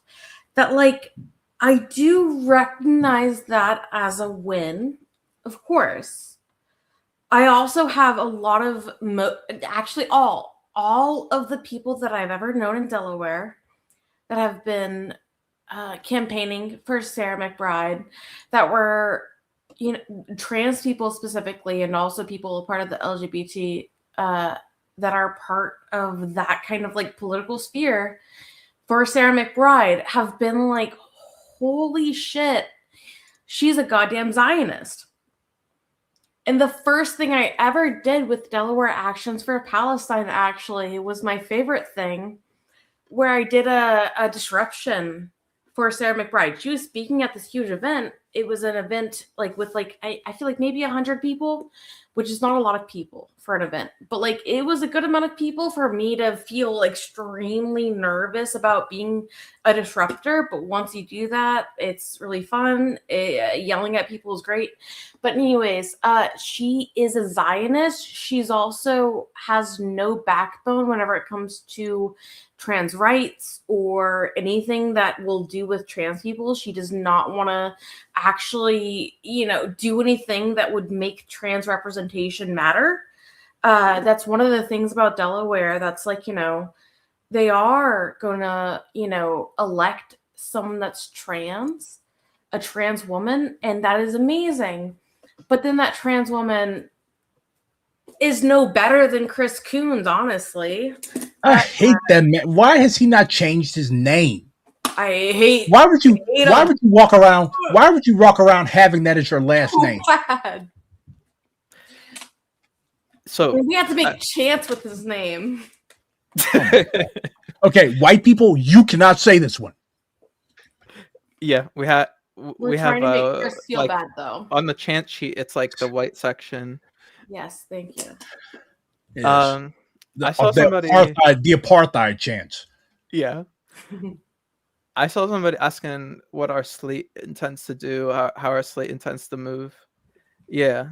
That, like, I do recognize that as a win, of course. I also have a lot of, actually all of the people that I've ever known in Delaware that have been campaigning for Sarah McBride, that were, you know, trans people specifically, and also people part of the LGBT that are part of that kind of like political sphere for Sarah McBride, have been like, holy shit, she's a goddamn Zionist. And the first thing I ever did with Delaware Actions for Palestine actually was my favorite thing, where I did a disruption for Sarah McBride. She was speaking at this huge event. It was an event like with like, I feel like maybe 100 people, which is not a lot of people for an event, but like it was a good amount of people for me to feel extremely nervous about being a disruptor. But once you do that, it's really fun. Yelling at people is great. But anyways, she is a Zionist. She's also has no backbone whenever it comes to trans rights or anything that will do with trans people. She does not want to actually, you know, do anything that would make trans representation matter. That's one of the things about Delaware. That's like, you know, they are going to, you know, elect someone that's trans, a trans woman, and that is amazing. But then that trans woman is no better than Chris Coons, honestly. I hate that man. Why has he not changed his name? I hate. Why would you walk around? Why would you walk around having that as your last name? Bad. So we have to make chants with his name. Okay, white people, you cannot say this one. Yeah, we have trying to make Chris feel like, bad though. On the chant sheet, it's like the white section. Yes, thank you. Yes. I saw somebody the apartheid chants. Yeah. I saw somebody asking what our slate intends to do, how our slate intends to move. Yeah.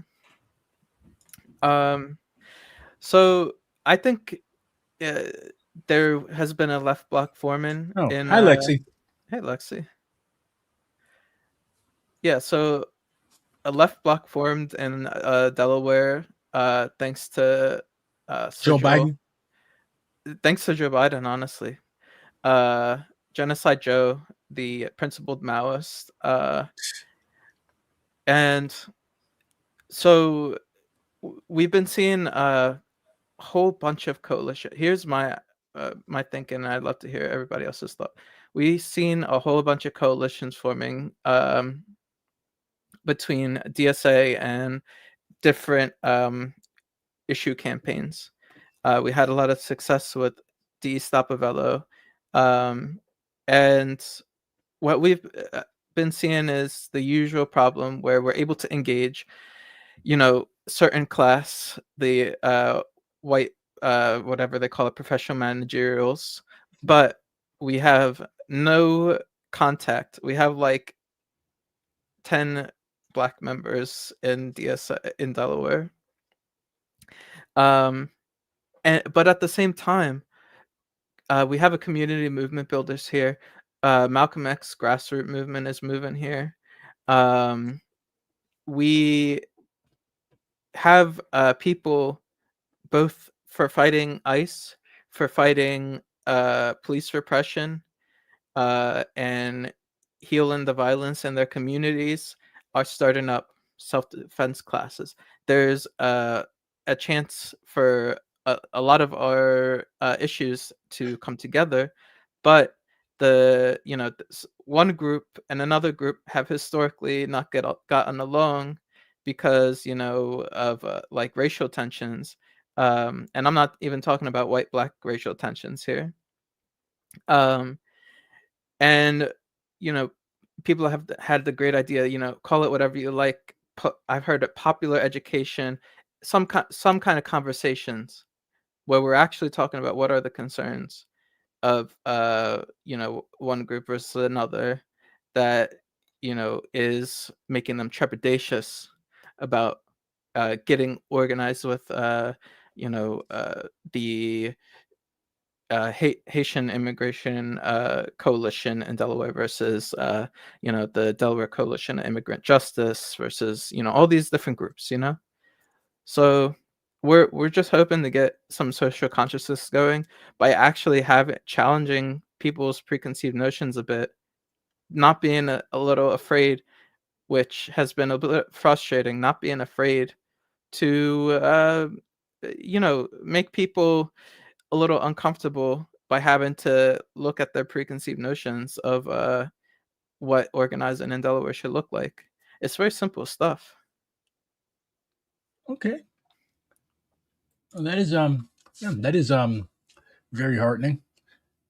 So I think there has been a left block forming Oh, in. hi, Lexi. Hey, Lexi. Yeah, so a left block formed in Delaware, thanks to Sir Joe Joel. Biden. Thanks to Joe Biden, honestly. Uh, Genocide Joe, the principled Maoist, and so we've been seeing a whole bunch of coalition. Here's my my thinking, and I'd love to hear everybody else's thought. We've seen a whole bunch of coalitions forming between DSA and different issue campaigns. We had a lot of success with D Stopavello, and what we've been seeing is the usual problem where we're able to engage, certain class, the white, whatever they call it, professional managerials, but we have no contact. We have like 10 black members in DSA in Delaware. But at the same time, we have a community movement builders here. Malcolm X grassroots movement is moving here. We have people both for fighting ICE, for fighting police repression, and healing the violence in their communities, are starting up self-defense classes. There's a chance for a lot of our issues to come together, but one group and another group have historically not gotten along because of like racial tensions, and I'm not even talking about white black racial tensions here. um, and people have had the great idea, call it whatever you like. I've heard it popular education, some kind of conversations where we're actually talking about what are the concerns of one group versus another that is making them trepidatious about getting organized with the Haitian Immigration Coalition in Delaware versus the Delaware Coalition of Immigrant Justice versus all these different groups. So we're just hoping to get some social consciousness going by actually challenging people's preconceived notions a bit, not being a little afraid, which has been a bit frustrating, not being afraid to make people a little uncomfortable by having to look at their preconceived notions of what organizing in Delaware should look like. It's very simple stuff. Okay. Well, that is very heartening,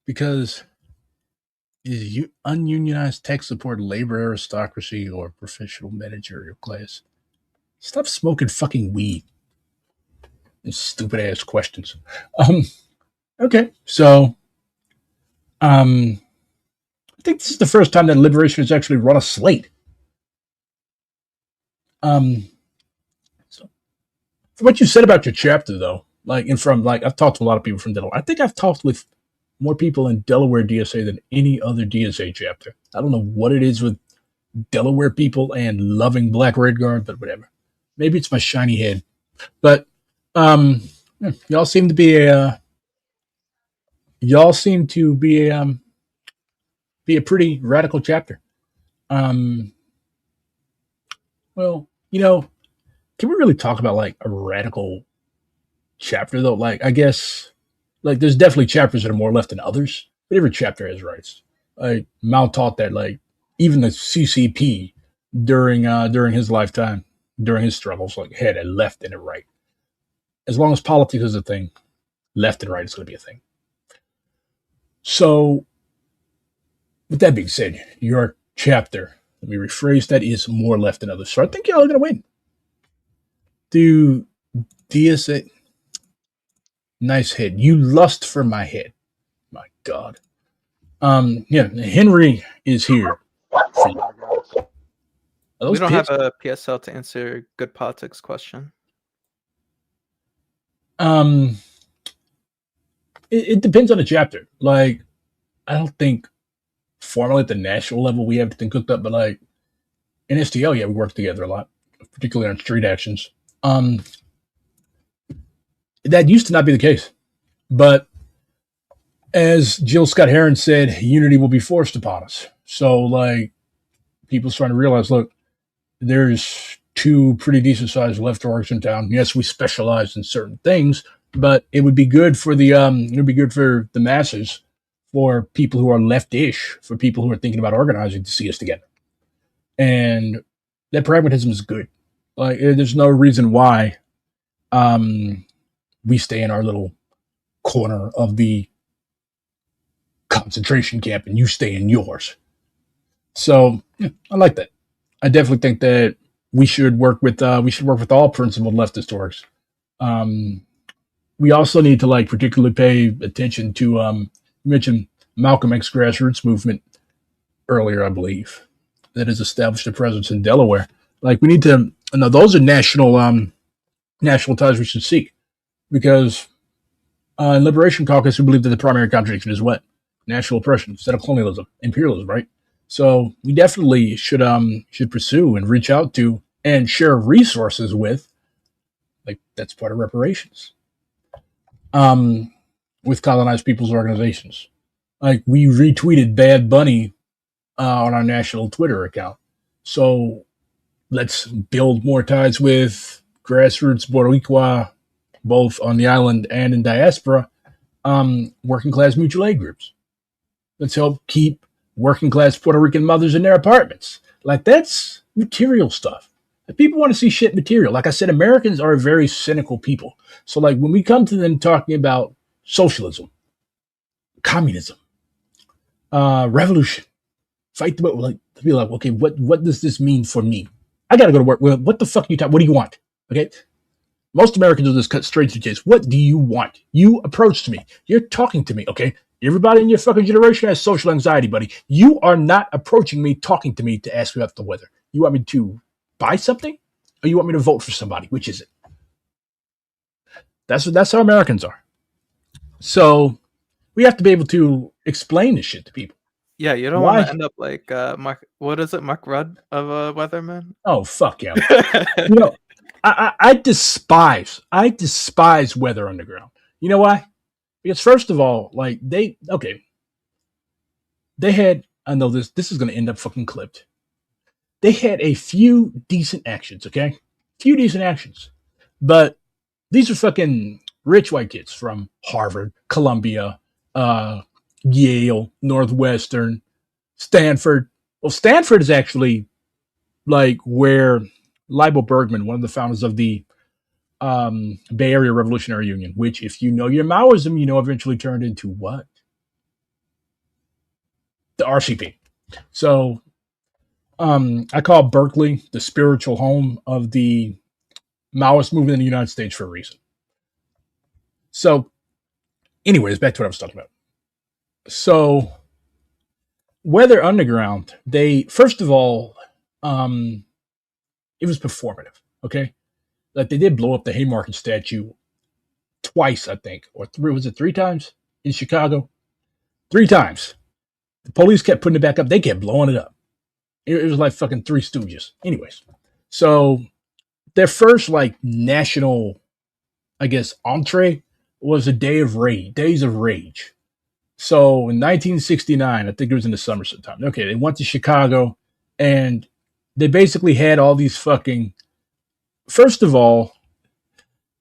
because is ununionized tech support labor aristocracy or professional managerial class? Stop smoking fucking weed. These stupid ass questions. Okay, so I think this is the first time that Liberation has actually run a slate. So from what you said about your chapter, though, I've talked to a lot of people from Delaware. I think I've talked with more people in Delaware DSA than any other DSA chapter. I don't know what it is with Delaware people and loving Black Red Guard, but whatever. Maybe it's my shiny head. But y'all seem to be a pretty radical chapter. Well, can we really talk about like a radical chapter though? Like, I guess, like, there's definitely chapters that are more left than others, but every chapter has rights. Like, Mao taught that, like, even the CCP during his lifetime, during his struggles, like, had a left and a right. As long as politics is a thing, left and right is going to be a thing. So, with that being said, your chapter, let me rephrase that, is more left than others. So I think y'all are going to win. Do DSA? Nice head. You lust for my head. My God. Yeah, Henry is here. We don't have a PSL to answer good politics question. It depends on the chapter. Like, I don't think formally at the national level we have everything cooked up, but like in STL, yeah, we work together a lot, particularly on street actions. That used to not be the case, but as Jill Scott Heron said, unity will be forced upon us. So, like, people starting to realize, look, there's two pretty decent sized left orgs in town. Yes, we specialize in certain things, but it would be good for the masses, for people who are leftish, for people who are thinking about organizing to see us together. And that pragmatism is good. Like, there's no reason why we stay in our little corner of the concentration camp and you stay in yours. So yeah, I like that. I definitely think that we should work with all principled leftist orgs. We also need to like particularly pay attention to you mentioned Malcolm X grassroots movement earlier, I believe, that has established a presence in Delaware. Like, we need to those are national ties we should seek, because in Liberation Caucus we believe that the primary contradiction is what? National oppression instead of colonialism, imperialism, right? So we definitely should pursue and reach out to and share resources with, like, that's part of reparations, with colonized people's organizations. Like, we retweeted Bad Bunny on our national Twitter account. So let's build more ties with grassroots Boricua, both on the island and in diaspora, working class mutual aid groups. Let's help keep working class Puerto Rican mothers in their apartments. Like, that's material stuff. People want to see shit material. Like I said, Americans are a very cynical people. So, like, when we come to them talking about socialism, communism, revolution, fight the like, to be like, okay, what does this mean for me? I gotta go to work. Well, what the fuck are you talking? What do you want? Okay. Most Americans will just cut straight to the chase. What do you want? You approached me. You're talking to me. Okay. Everybody in your fucking generation has social anxiety, buddy. You are not approaching me, talking to me to ask me about the weather. You want me to buy something, or you want me to vote for somebody? Which is it? That's how Americans are. So we have to be able to explain this shit to people. Yeah, you don't want to end up like Mark. What is it, Mark Rudd of Weatherman? Oh, fuck yeah! I despise Weather Underground. You know why? Because first of all, like, they had, I know this is going to end up fucking clipped. They had a few decent actions, okay? Few decent actions. But these are fucking rich white kids from Harvard, Columbia, Yale, Northwestern, Stanford. Well, Stanford is actually like where Leibel Bergman, one of the founders of the Bay Area Revolutionary Union, which, if you know your Mauism, you know eventually turned into what? The RCP. So I call Berkeley the spiritual home of the Maoist movement in the United States for a reason. So anyways, back to what I was talking about. So Weather Underground, they, first of all, it was performative, okay? Like, they did blow up the Haymarket statue twice, I think, or three times in Chicago? 3 times. The police kept putting it back up. They kept blowing it up. It was like fucking Three Stooges. Anyways, so their first, like, national, I guess, entree was a Days of Rage. So in 1969, I think it was in the summer sometime. Okay, they went to Chicago, and they basically had all these fucking, first of all,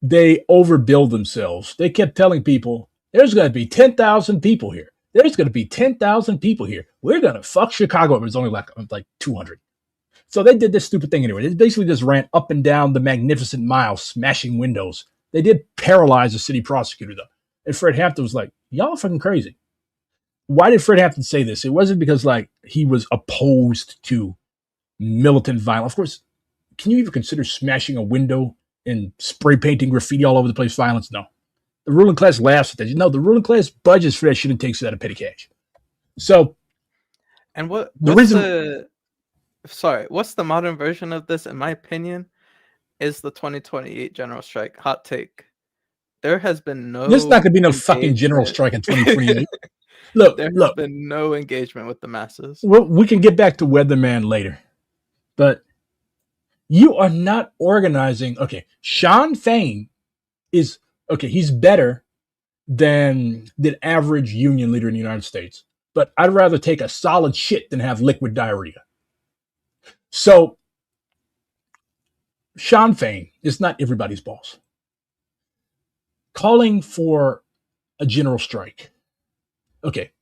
they overbilled themselves. They kept telling people, there's going to be 10,000 people here. There's going to be 10,000 people here. We're going to fuck Chicago. It was only like 200. So they did this stupid thing anyway. They basically just ran up and down the Magnificent Mile, smashing windows. They did paralyze the city prosecutor, though. And Fred Hampton was like, y'all are fucking crazy. Why did Fred Hampton say this? It wasn't because, like, he was opposed to militant violence. Of course, can you even consider smashing a window and spray painting graffiti all over the place violence? No. The ruling class laughs at that. No, the ruling class budgets for that shit and takes it out of petty cash. So And the what's reason what's the modern version of this, in my opinion, is the 2028 general strike. Hot take. There has been there's not no gonna be no fucking general engagement. strike in 2028. Look, There has been no engagement with the masses. we can get back to Weatherman later, but you are not organizing. Okay, Sean Fain is okay. He's better than the average union leader in the United States, but I'd rather take a solid shit than have liquid diarrhea. So Sean Fain is not everybody's boss. Calling for a general strike. Okay,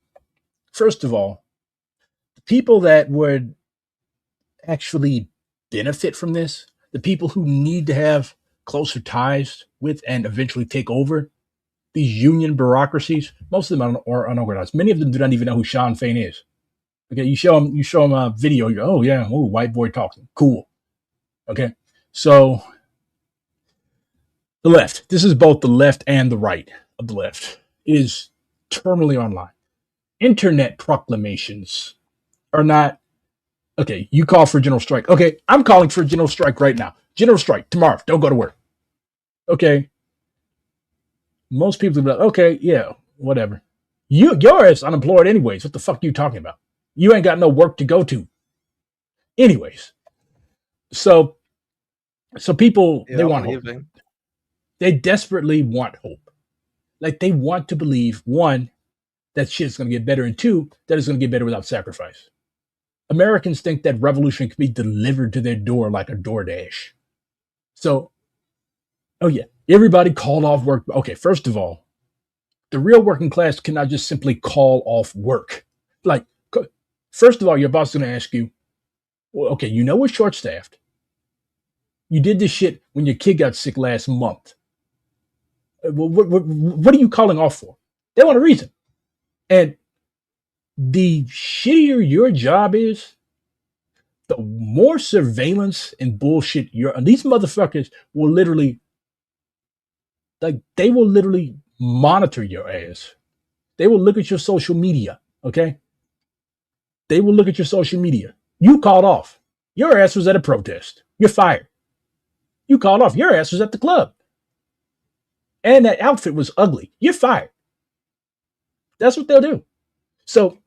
first of all, the people that would actually benefit from this, the people who need to have closer ties with and eventually take over these union bureaucracies, most of them are unorganized. Many of them do not even know who Sean Fain is. Okay, you show them a video, you go, oh yeah, oh, white boy talking. Cool. Okay. So the left, this is both the left and the right of the left, is terminally online. Internet proclamations are not, okay, you call for a general strike. Okay, I'm calling for a general strike right now. General strike tomorrow. Don't go to work. Okay. Most people will be like, okay, yeah, whatever. Your ass unemployed anyways. What the fuck are you talking about? You ain't got no work to go to. Anyways. So people, Yeah, they I'm want hope. leaving. They desperately want hope. Like they want to believe, one, that shit's going to get better, and two, that it's going to get better without sacrifice. Americans think that revolution can be delivered to their door like a DoorDash. So, oh yeah, everybody called off work. Okay, first of all, the real working class cannot just simply call off work. Like, first of all, your boss is going to ask you, well, okay, you know we're short-staffed. You did this shit when your kid got sick last month. What are you calling off for? They want a reason. And the shittier your job is, the more surveillance and bullshit these motherfuckers will literally, like, they will literally monitor your ass. They will look at your social media, okay? They will look at your social media. You called off. Your ass was at a protest. You're fired. You called off. Your ass was at the club. And that outfit was ugly. You're fired. That's what they'll do. So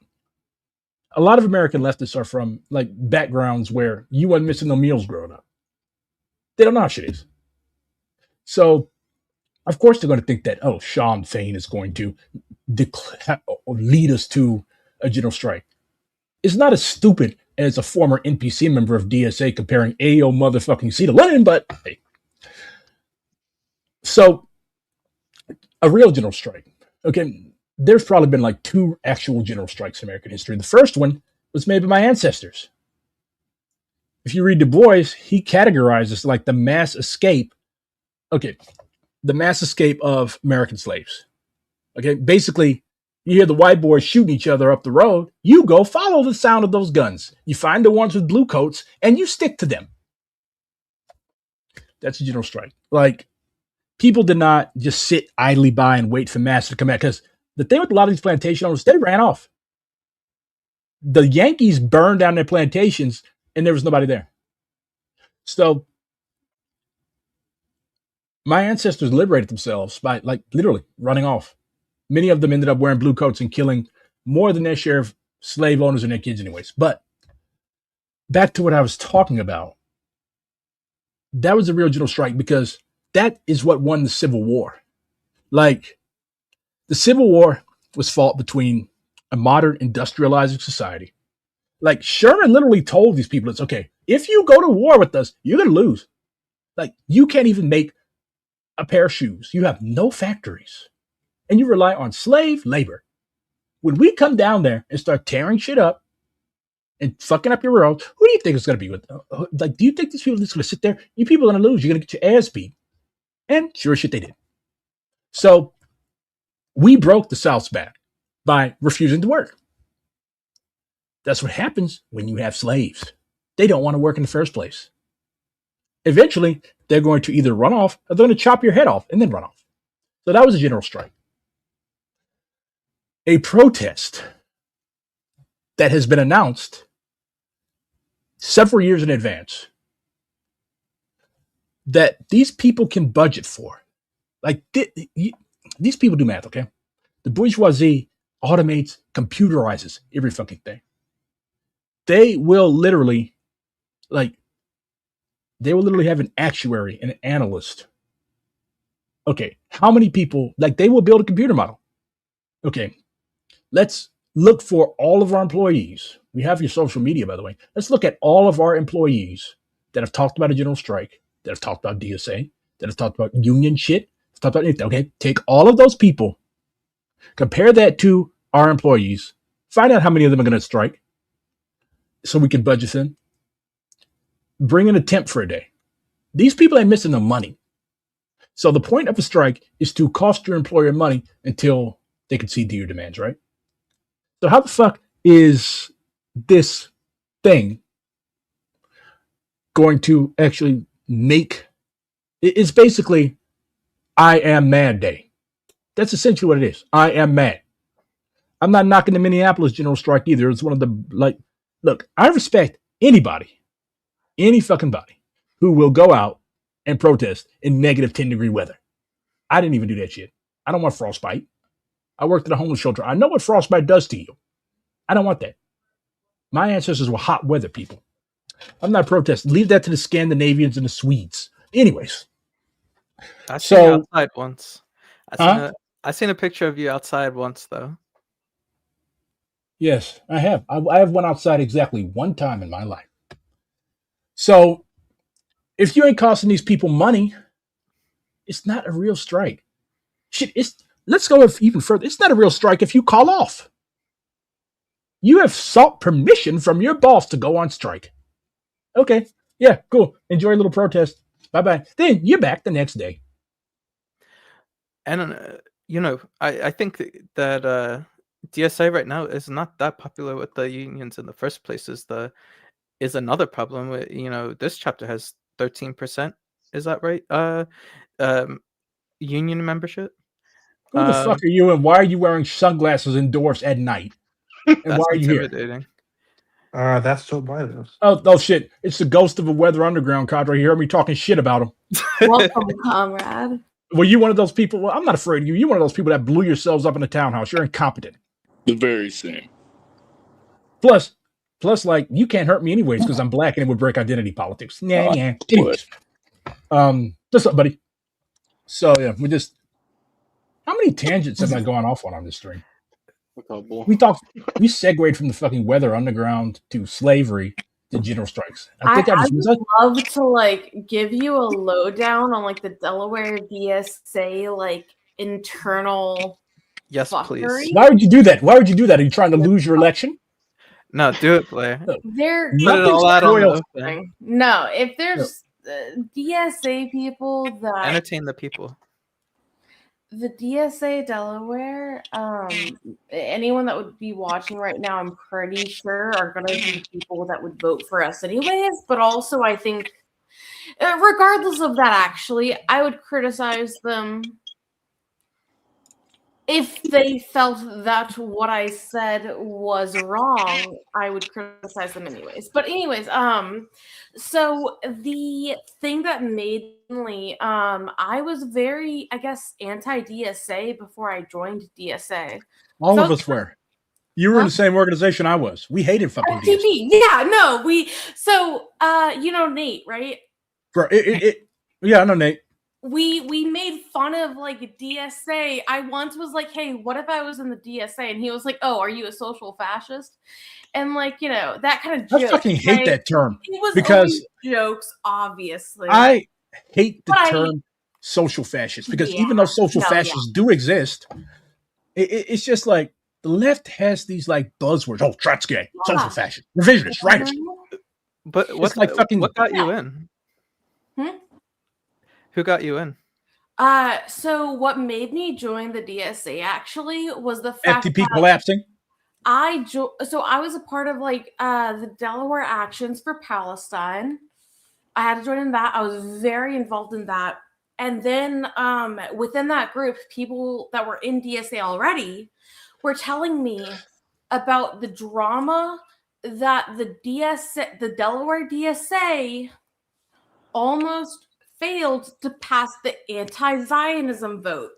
a lot of American leftists are from like backgrounds where you weren't missing no meals growing up. They don't know how shit is. So of course they're going to think that, oh, Sean Fain is going to lead us to a general strike. It's not as stupid as a former NPC member of DSA comparing Ayo motherfucking C to Lenin, but hey. So a real general strike. Okay, there's probably been like 2 actual general strikes in American history. The first one was made by my ancestors. If you read Du Bois, he categorizes like the mass escape. Okay, the mass escape of American slaves. Okay, basically, you hear the white boys shooting each other up the road. You go follow the sound of those guns. You find the ones with blue coats and you stick to them. That's a general strike. Like, people did not just sit idly by and wait for mass to come out, because the thing with a lot of these plantation owners, they ran off. The Yankees burned down their plantations and there was nobody there. So my ancestors liberated themselves by like literally running off. Many of them ended up wearing blue coats and killing more than their share of slave owners and their kids anyways. But back to what I was talking about. That was a real general strike because that is what won the Civil War. Like, the Civil War was fought between a modern industrializing society. Like, Sherman literally told these people, it's okay, if you go to war with us, you're going to lose. Like, you can't even make a pair of shoes. You have no factories. And you rely on slave labor. When we come down there and start tearing shit up and fucking up your road, who do you think it's going to be with? Like, do you think these people are just going to sit there? You people are going to lose. You're going to get your ass beat. And sure shit, they did. So we broke the South's back by refusing to work. That's what happens when you have slaves. They don't want to work in the first place. Eventually, they're going to either run off or they're going to chop your head off and then run off. So that was a general strike. A protest that has been announced several years in advance that these people can budget for. Like, these people do math, okay? The bourgeoisie automates, computerizes every fucking thing. They will literally have an actuary and an analyst. Okay, how many people, like, they will build a computer model. Okay, let's look for all of our employees. We have your social media, by the way. Let's look at all of our employees that have talked about a general strike, that have talked about DSA, that have talked about union shit, talked about anything. Okay, take all of those people, compare that to our employees, find out how many of them are going to strike so we can budget them. Bring in a temp for a day. These people ain't missing no money. So the point of a strike is to cost your employer money until they concede to your demands, right? So how the fuck is this thing going to actually make... It's basically I am mad day. That's essentially what it is. I am mad. I'm not knocking the Minneapolis general strike either. It's one of the, like, look, I respect anybody, any fucking body, who will go out and protest in negative 10-degree weather. I didn't even do that shit. I don't want frostbite. I worked at a homeless shelter. I know what frostbite does to you. I don't want that. My ancestors were hot weather people. I'm not protesting. Leave that to the Scandinavians and the Swedes. Anyways. I seen you outside once. I seen a picture of you outside once, though. Yes, I have. I have went outside exactly one time in my life. So, if you ain't costing these people money, it's not a real strike. Shit, let's go even further. It's not a real strike if you call off. You have sought permission from your boss to go on strike. Okay, yeah, cool. Enjoy a little protest. Bye-bye. Then you're back the next day. And, I think that DSA right now is not that popular with the unions in the first place. Is another problem with, this chapter has 13%. Is that right? Union membership. Who the fuck are you, and why are you wearing sunglasses indoors at night? And why are you here? That's Joe Biden. Oh shit! It's the ghost of a Weather Underground cadre. You heard me talking shit about him. Welcome, comrade. Were you one of those people? Well, I'm not afraid of you. You're one of those people that blew yourselves up in the townhouse. You're incompetent. The very same. Plus, like, you can't hurt me anyways because I'm black and it would break identity politics. Yeah. Anyways, what's up, buddy? So yeah, how many tangents have I gone off on this stream? A couple. We segued from the fucking Weather Underground to slavery to general strikes. I would love to give you a lowdown on the Delaware DSA internal. Yes, fuckery. please. Why would you do that? Are you trying to lose your election? No, do it, Blair. They're Put it all out on the open. No, if there's DSA people that entertain the people. The DSA Delaware, anyone that would be watching right now, I'm pretty sure are going to be people that would vote for us anyways. But also, I think, regardless of that, actually, I would criticize them if they felt that what I said was wrong. I would criticize them anyways. But anyways, so the thing that made me, I was very, I guess, anti-DSA before I joined DSA. All of us were. You were in the same organization I was. We hated fucking DSA. Yeah, no, Nate, right? Yeah, I know Nate. We made fun of DSA. I once was like, hey, what if I was in the DSA? And he was like, oh, are you a social fascist? And that kind of joke. I fucking hate that term. It was because jokes, obviously. I hate the term social fascist because even though social fascists do exist, it's just like the left has these buzzwords. Oh, Trotsky, social fascist, revisionist, rightist. But what got you in? Who got you in? So what made me join the DSA actually was the fact FTP collapsing. So I was a part of the Delaware Actions for Palestine. I had to join in that. I was very involved in that. And then within that group, people that were in DSA already were telling me about the drama that the Delaware DSA almost failed to pass the anti-Zionism vote.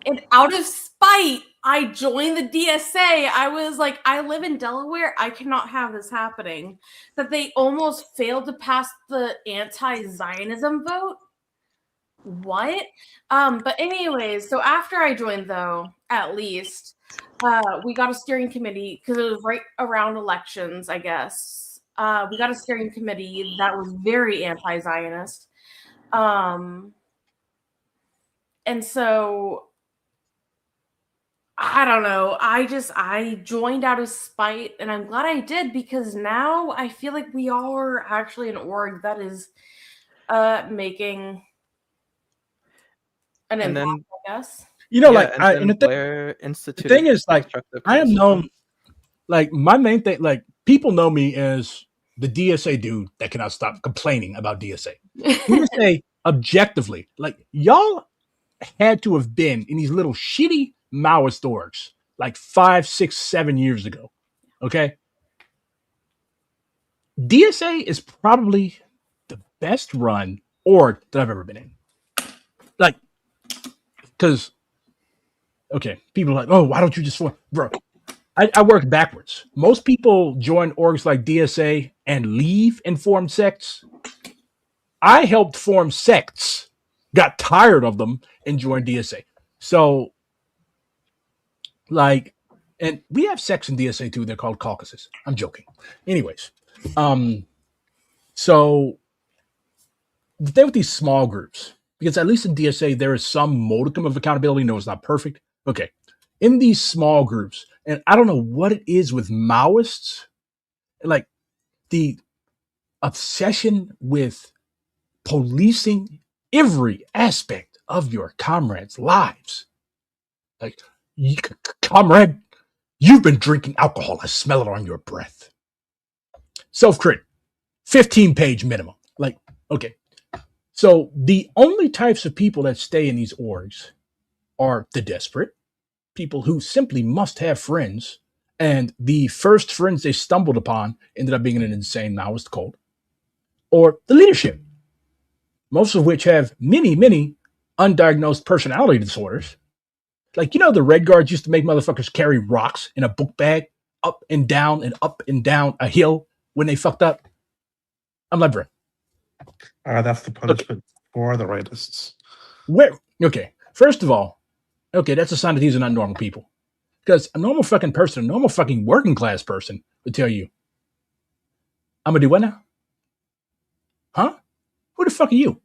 And out of spite, I joined the DSA. I was like, I live in Delaware. I cannot have this happening. That they almost failed to pass the anti-Zionism vote. What? But anyways, so after I joined, though, at least, we got a steering committee because it was right around elections, I guess. We got a steering committee that was very anti-Zionist. And so I don't know. I joined out of spite, and I'm glad I did, because now I feel like we are actually an org that is making an And impact, then, I guess. You know, yeah, like, and then Blair the instituted thing is, like, constructive I am criticism. known, like, my main thing, like, people know me as the DSA dude that cannot stop complaining about DSA. DSA, objectively, like, y'all had to have been in these little shitty Maoist orgs like 5, 6, 7 years ago. Okay. DSA is probably the best run org that I've ever been in. Like, because, okay, people are like, oh, why don't you just form? Bro, I work backwards. Most people join orgs like DSA and leave and form sects. I helped form sects, got tired of them, and joined DSA. So, like, and we have sects in DSA too. They're called caucuses. I'm joking. Anyways, so the thing with these small groups, because at least in DSA there is some modicum of accountability. No, it's not perfect. Okay, in these small groups, and I don't know what it is with Maoists, like the obsession with policing every aspect of your comrades' lives. Like, comrade, you've been drinking alcohol. I smell it on your breath. Self-crit, 15-page minimum. Like, okay. So the only types of people that stay in these orgs are the desperate, people who simply must have friends, and the first friends they stumbled upon ended up being an insane Maoist cult, or the leadership, most of which have many, many undiagnosed personality disorders. Like, you know, the Red Guards used to make motherfuckers carry rocks in a book bag up and down a hill when they fucked up? I'm like, bro. That's the punishment for the rightists. Where? Okay, first of all, okay, that's a sign that these are not normal people. Because a normal fucking person, a normal fucking working class person would tell you, I'm gonna do what now? Huh? Who the fuck are you?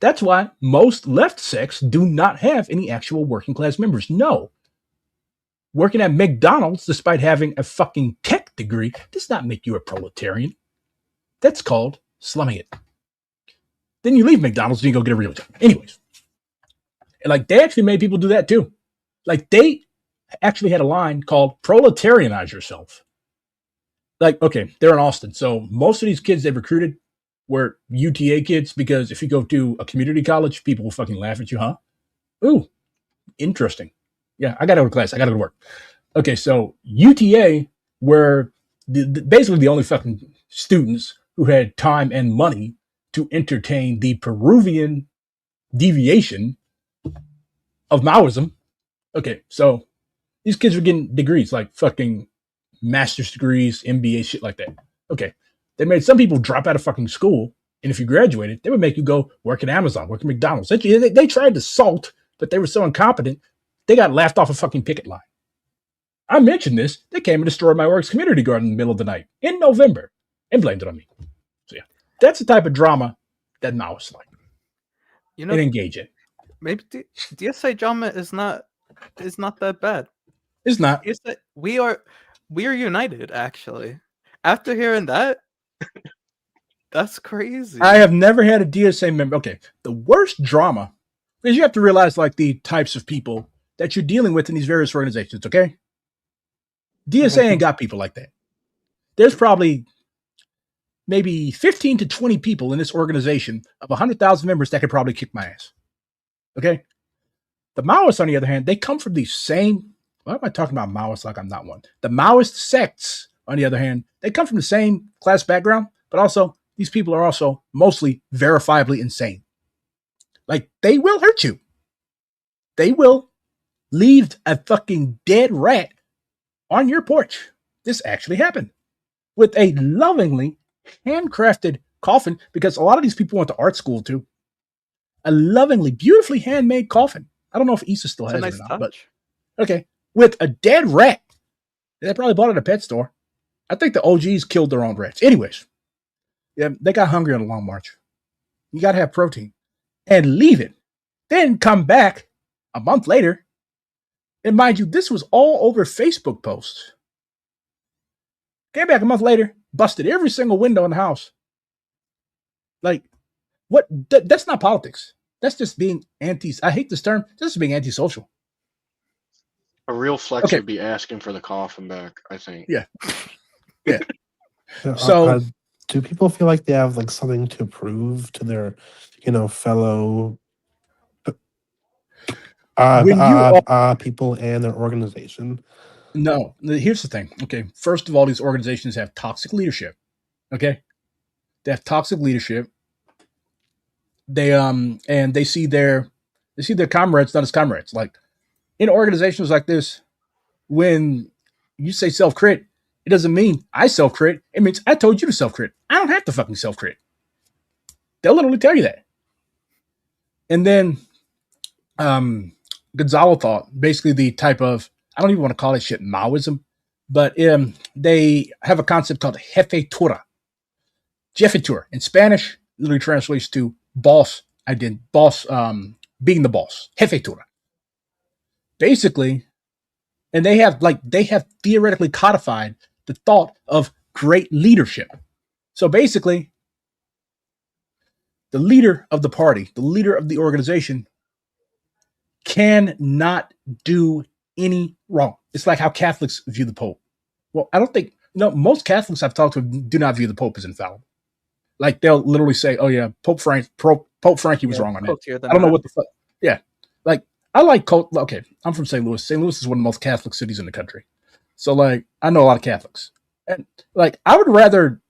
That's why most left sects do not have any actual working class members. No. Working at McDonald's, despite having a fucking tech degree, does not make you a proletarian. That's called slumming it. Then you leave McDonald's and you go get a real job. Anyways. And like, they actually made people do that too. Like, they actually had a line called proletarianize yourself. Like, okay, they're in Austin. So most of these kids they recruited were UTA kids, because if you go to a community college, people will fucking laugh at you, huh? Ooh, interesting. Yeah, I got to go to class. I got to go to work. Okay, so UTA were basically the only fucking students who had time and money to entertain the Peruvian deviation of Mauism. Okay, so these kids were getting degrees, like fucking master's degrees, MBA, shit like that. Okay, they made some people drop out of fucking school, and if you graduated, they would make you go work at Amazon, work at McDonald's. They tried to salt, but they were so incompetent, they got laughed off a fucking picket line. I mentioned this. They came and destroyed my work's community garden in the middle of the night in November and blamed it on me. So yeah, that's the type of drama that Maoists like. You know, and engage in. Maybe DSA drama is not that bad. It's not. We are united, actually. After hearing that, that's crazy. I have never had a DSA member. Okay, the worst drama, because you have to realize like the types of people that you're dealing with in these various organizations, okay? DSA ain't got people like that. There's probably maybe 15 to 20 people in this organization of 100,000 members that could probably kick my ass. Okay? The Maoists, on the other hand, they come from these same why am I talking about Maoists like I'm not one? The Maoist sects, on the other hand, they come from the same class background, but also these people are also mostly verifiably insane. Like, they will hurt you. They will leave a fucking dead rat on your porch. This actually happened with a lovingly handcrafted coffin, because a lot of these people went to art school too. A lovingly, beautifully handmade coffin. I don't know if Issa still It's has a it nice or not, touch. but okay. With a dead rat. They probably bought it at a pet store. I think the OGs killed their own rats. Anyways, yeah, they got hungry on a long march. You got to have protein and leave it. Then come back a month later. And mind you, this was all over Facebook posts. Came back a month later, busted every single window in the house. Like, what? That's not politics. That's just being I hate this term. This is being antisocial. A real flex Okay. would be asking for the coffin back, I think. Yeah. Yeah. So, So, do people feel like they have like something to prove to their, fellow when you people and their organization? no, here's the thing. Okay. First of all, these organizations have toxic leadership. Okay. They have toxic leadership. They and they see their comrades not as comrades. Like, in organizations like this, when you say self-crit, it doesn't mean I self-crit. It means I told you to self-crit. I don't have to fucking self-crit. They'll literally tell you that. And then Gonzalo thought, basically the type of, I don't even want to call it shit Mauism, but they have a concept called jefatura. Jefatura in Spanish literally translates to boss, being the boss. Jefatura. Basically, and they have theoretically codified the thought of great leadership. So basically, the leader of the party, the leader of the organization, cannot do any wrong. It's like how Catholics view the Pope. Well, I don't think, most Catholics I've talked to do not view the Pope as infallible. Like, they'll literally say, "Oh yeah, Pope Frankie was wrong on that." I don't know what the fuck. Yeah, like, I like cult. Okay, I'm from St. Louis. St. Louis is one of the most Catholic cities in the country. So, like, I know a lot of Catholics, and like, I would rather.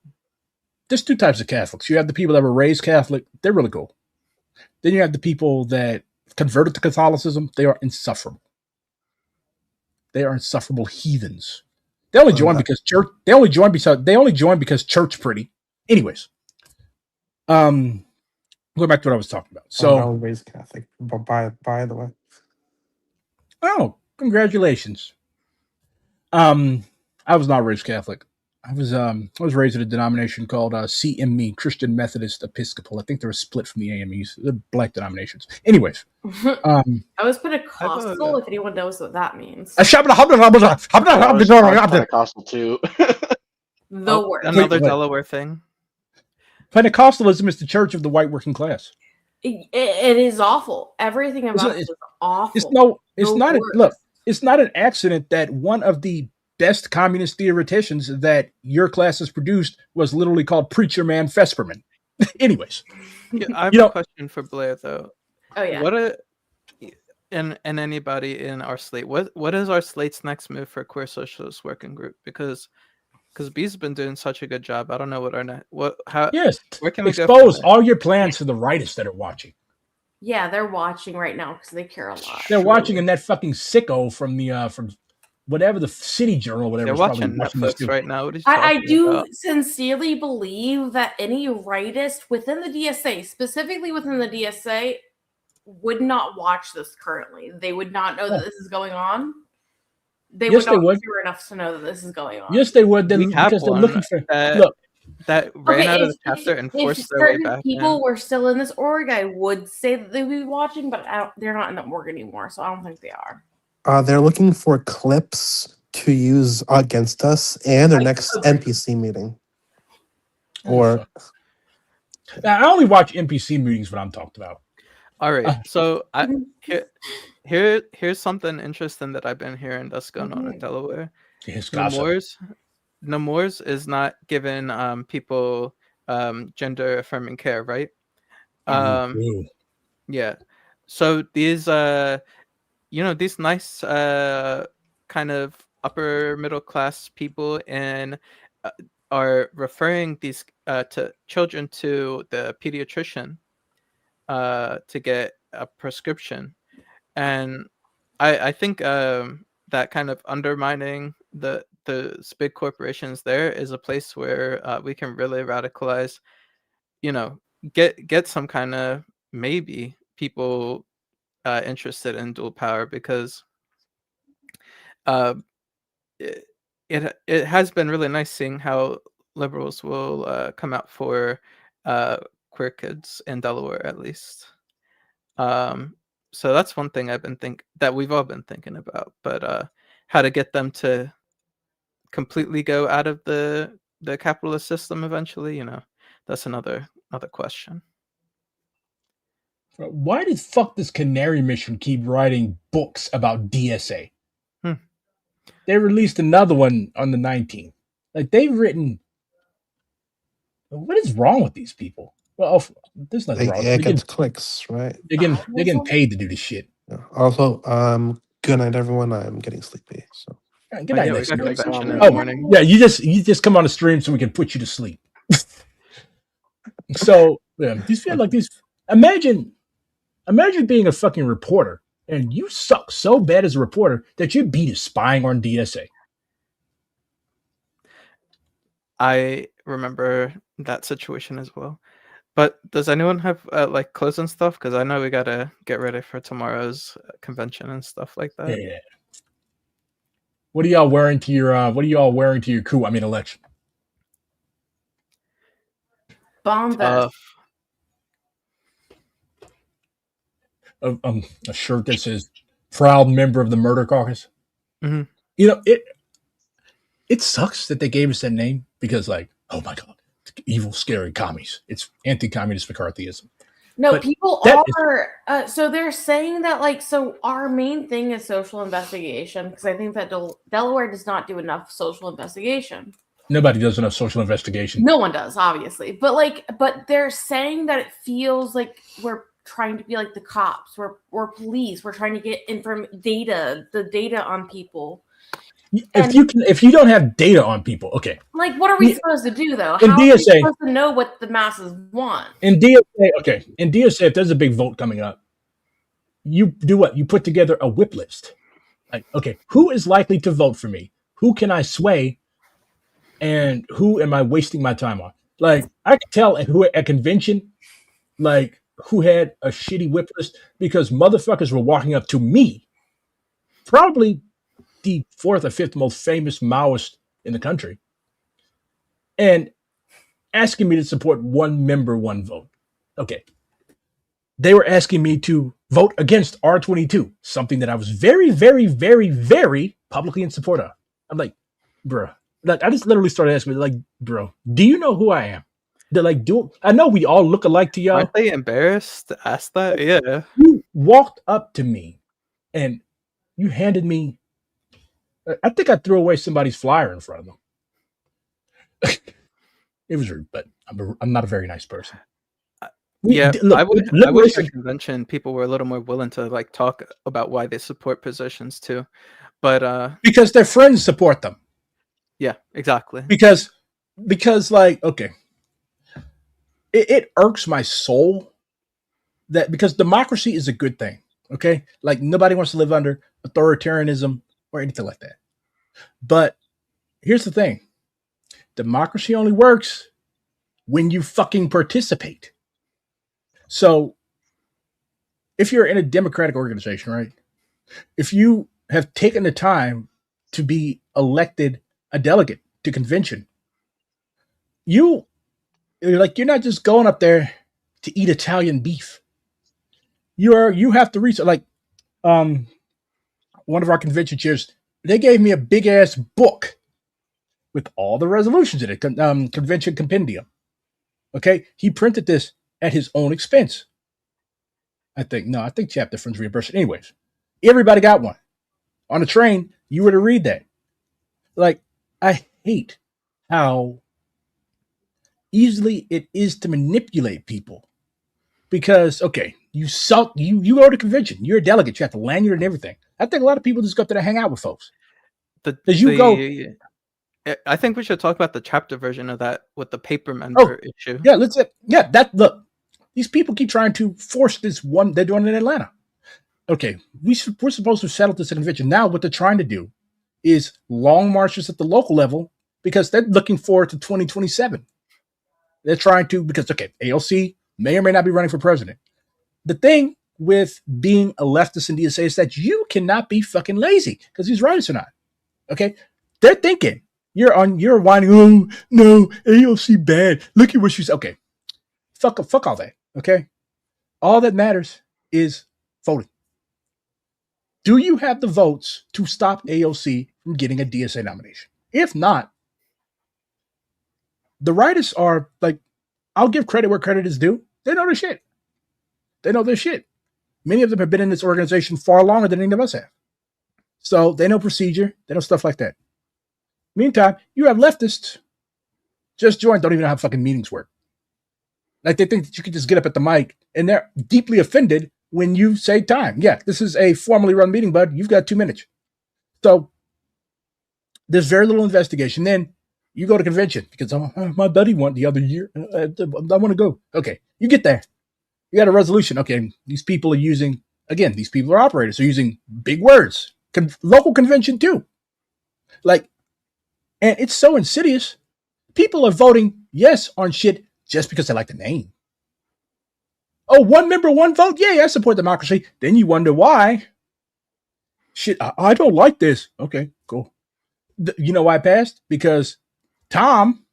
There's two types of Catholics. You have the people that were raised Catholic; they're really cool. Then you have the people that converted to Catholicism. They are insufferable. They are insufferable heathens. They only join because church. They only join because church pretty. Anyways, going back to what I was talking about. So, I was raised Catholic, but by the way. Oh, congratulations. I was not raised Catholic. I was raised in a denomination called CME, Christian Methodist Episcopal. I think they were split from the AMEs. They're black denominations. Anyways, I was Pentecostal, if anyone knows what that means. I was Pentecostal too. The worst. Another Delaware thing. Pentecostalism is the church of the white working class. It is awful. Everything about it is awful. It's not an accident that one of the best communist theoreticians that your class has produced was literally called Preacher Man Fesperman. Anyways. Yeah, I have a question for Blair, though. Oh, yeah. And anybody in our slate, what is our slate's next move for Queer Socialist Working Group? Because B's been doing such a good job. I don't know where can we expose all your plans for the rightists that are watching. Yeah, they're watching right now because they care a lot. They're watching, and that fucking sicko from whatever the City Journal, whatever. They're watching Netflix right now. I do sincerely believe that any rightist within the DSA, specifically within the DSA, would not watch this currently. They would not know that this is going on. They would not be sure enough to know that this is going on. Yes, they would. Because they're looking for that ran out of the chapter and forced their way back. People were still in this org, I would say that they would be watching, but they're not in the org anymore, so I don't think they are. They're looking for clips to use against us and their next NPC meeting. I only watch NPC meetings when I'm talked about. All right, so here's something interesting that I've been hearing that's going on in Delaware. Nemours is not giving people gender affirming care, right? Yeah. So these these nice kind of upper middle class people and are referring these to children to the pediatrician to get a prescription. And I think that kind of undermining the big corporations there is a place where we can really radicalize, get some kind of maybe people interested in dual power, because it has been really nice seeing how liberals will come out for queer kids in Delaware, at least. So that's one thing that we've all been thinking about, but how to get them to completely go out of the capitalist system eventually, that's another question. Why the fuck does Canary Mission keep writing books about DSA? They released another one on the 19th. Like, they've written. What is wrong with these people? Well, there's nothing wrong. It gets clicks, right? They're getting paid to do this shit. Yeah. Also, good night, everyone. I'm getting sleepy. So Good night, Yeah, we next got week. convention in Oh, the morning. yeah, you just come on the stream so we can put you to sleep. So yeah, these feel like these. Imagine being a fucking reporter and you suck so bad as a reporter that you beat is spying on DSA. I remember that situation as well. But does anyone have like clothes and stuff? Because I know we gotta get ready for tomorrow's convention and stuff like that. Yeah. What are y'all wearing to your coup? I mean, election. Bomb vest. A shirt that says "Proud member of the Murder Caucus." Mm-hmm. It sucks that they gave us that name because, like, oh my god, evil, scary commies. It's anti-communist McCarthyism. No, But people are. So they're saying that, like, so our main thing is social investigation, because I think that Delaware does not do enough social investigation. Nobody does enough social investigation. No one does, obviously. But they're saying that it feels like we're trying to be like the cops. We're police. We're trying to get the data on people. If you don't have data on people, okay. Like, what are we supposed to do, though? In How DSA, are we supposed to know what the masses want? In DSA, if there's a big vote coming up, you do what? You put together a whip list. Like, okay, who is likely to vote for me? Who can I sway? And who am I wasting my time on? Like, I could tell who at convention, like, who had a shitty whip list because motherfuckers were walking up to me, probably the fourth or fifth most famous Maoist in the country, and asking me to support one member, one vote. Okay. They were asking me to vote against R22, something that I was very, very, very, very publicly in support of. I'm like, bro, like, I just literally started asking me, like, bro, do you know who I am? They're like, I know we all look alike to y'all. Aren't they embarrassed to ask that? Yeah. You walked up to me and you handed me, I think I threw away somebody's flyer in front of them. It was rude, but I'm not a very nice person. I wish at convention people were a little more willing to like talk about why they support positions too, but because their friends support them. Yeah, exactly. Because like, okay, it irks my soul that because democracy is a good thing. Okay, like nobody wants to live under authoritarianism or anything like that. But here's the thing: democracy only works when you fucking participate. So if you're in a democratic organization, right? If you have taken the time to be elected a delegate to convention, you're not just going up there to eat Italian beef. You have to research. Like, one of our convention chairs, they gave me a big ass book with all the resolutions in it, convention compendium. Okay, he printed this at his own expense. I think chapter funds reimbursed. Anyways, everybody got one. On the train, you were to read that. Like, I hate how easily it is to manipulate people. Because, okay, you go to convention, you're a delegate, you have the lanyard and everything. I think a lot of people just go up there to hang out with folks. Because you go, I think we should talk about the chapter version of that with the paper member issue. yeah, look, these people keep trying to force this one. They're doing it in Atlanta. Okay, we're supposed to settle this at convention. Now what they're trying to do is long marches at the local level because they're looking forward to 2027. They're trying to, because, okay, AOC may or may not be running for president. The thing with being a leftist in DSA is that you cannot be fucking lazy because these writers are not. Okay? They're thinking. You're whining, oh, no, AOC bad. Look at what she's, okay. Fuck all that, okay? All that matters is voting. Do you have the votes to stop AOC from getting a DSA nomination? If not, the writers are like, I'll give credit where credit is due. They know their shit. They know their shit. Many of them have been in this organization far longer than any of us have. So they know procedure. They know stuff like that. Meantime, you have leftists just joined, don't even know how fucking meetings work. Like they think that you can just get up at the mic and they're deeply offended when you say time. Yeah, this is a formally run meeting, bud. You've got 2 minutes. So there's very little investigation. Then you go to convention because my buddy went the other year. I want to go. Okay, you get there. You got a resolution. Okay, these people are using, again, these people are operators. They're using big words. Local convention too. Like, and it's so insidious. People are voting yes on shit just because they like the name. Oh, one member, one vote? Yeah, I support democracy. Then you wonder why. Shit, I don't like this. Okay, cool. You know why I passed? Because Tom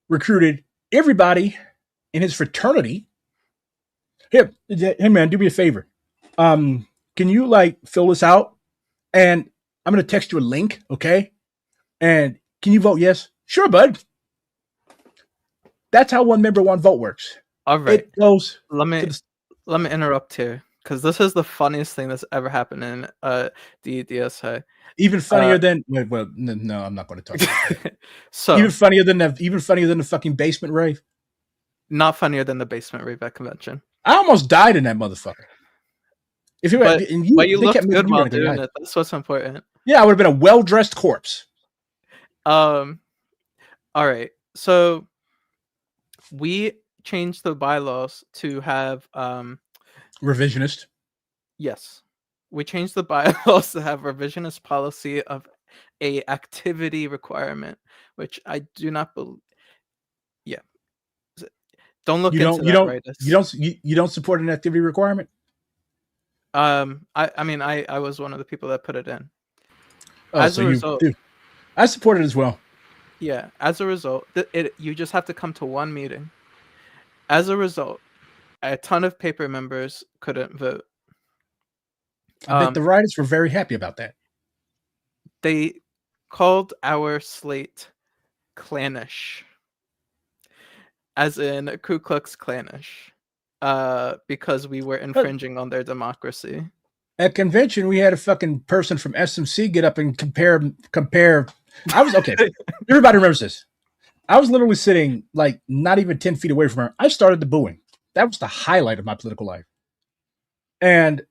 recruited everybody in his fraternity. Hey man, do me a favor. Can you like fill this out? And I'm gonna text you a link, okay? And can you vote yes? Sure, bud. That's how one member, one vote works. All right. It goes. Let me interrupt here because this is the funniest thing that's ever happened in the DSA. Even funnier than well, no, I'm not going to talk about that. So even funnier than the fucking basement rave. Not funnier than the basement rave at convention. I almost died in that motherfucker. If but you looked good while doing it. That's what's important. Yeah, I would have been a well-dressed corpse. All right. So we changed the bylaws to have revisionist. Yes. We changed the bylaws to have revisionist policy of a activity requirement, which I do not believe. Yeah. Don't look into that. You don't support an activity requirement? I mean I was one of the people that put it in. As a result, I support it as well. Yeah, as a result, you just have to come to one meeting. As a result, a ton of paper members couldn't vote. I bet the writers were very happy about that. They called our slate clannish, as in Ku Klux Klanish, because we were infringing on their democracy. At convention, we had a fucking person from SMC get up and compare. I was okay. Everybody remembers this. I was literally sitting like not even 10 feet away from her. I started the booing. That was the highlight of my political life. And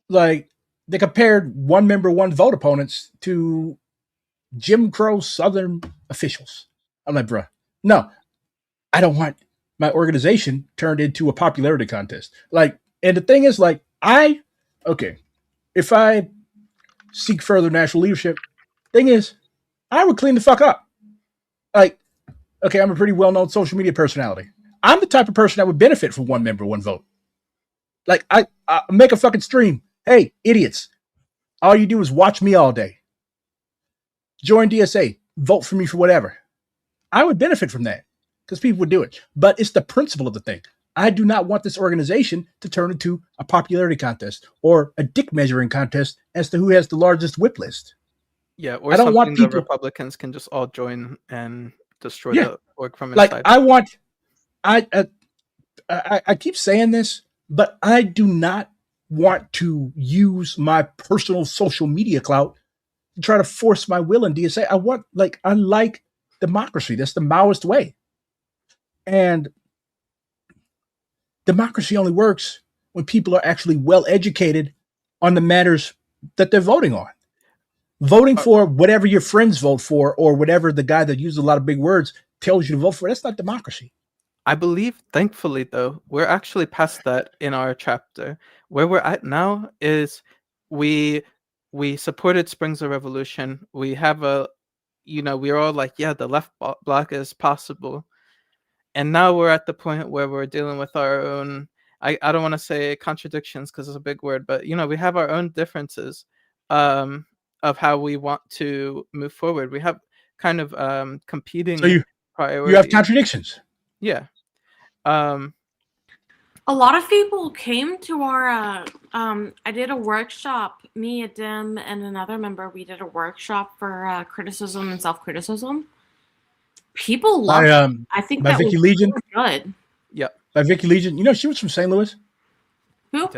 like they compared one member, one vote opponents to Jim Crow Southern officials. I'm like, bruh, no, I don't want my organization turned into a popularity contest. Like, and the thing is, like, if I seek further national leadership, thing is, I would clean the fuck up. Like, okay, I'm a pretty well-known social media personality. I'm the type of person that would benefit from one member, one vote. Like, I make a fucking stream. Hey, idiots. All you do is watch me all day. Join DSA. Vote for me for whatever. I would benefit from that because people would do it. But it's the principle of the thing. I do not want this organization to turn into a popularity contest or a dick measuring contest as to who has the largest whip list. Yeah, or I don't want people. The Republicans can just all join and destroy the org from inside. Like I keep saying this, but I do not want to use my personal social media clout to try to force my will in DSA. I like democracy. That's the Maoist way. And democracy only works when people are actually well educated on the matters that they're voting on. Voting for whatever your friends vote for, or whatever the guy that uses a lot of big words tells you to vote for, that's not democracy. I believe, thankfully, though, we're actually past that in our chapter. Where we're at now is we supported Springs of Revolution. We have we're all like, yeah, the left block is possible. And now we're at the point where we're dealing with our own, I don't want to say contradictions because it's a big word, but, we have our own differences of how we want to move forward. We have kind of competing priorities. You have contradictions. Yeah. A lot of people came to our I did a workshop, me, Adim, and another member, we did a workshop for criticism and self-criticism. People love it. I think by that Vicky was Legion. really good. Yep. By Vicky Legion. She was from St. Louis. Who?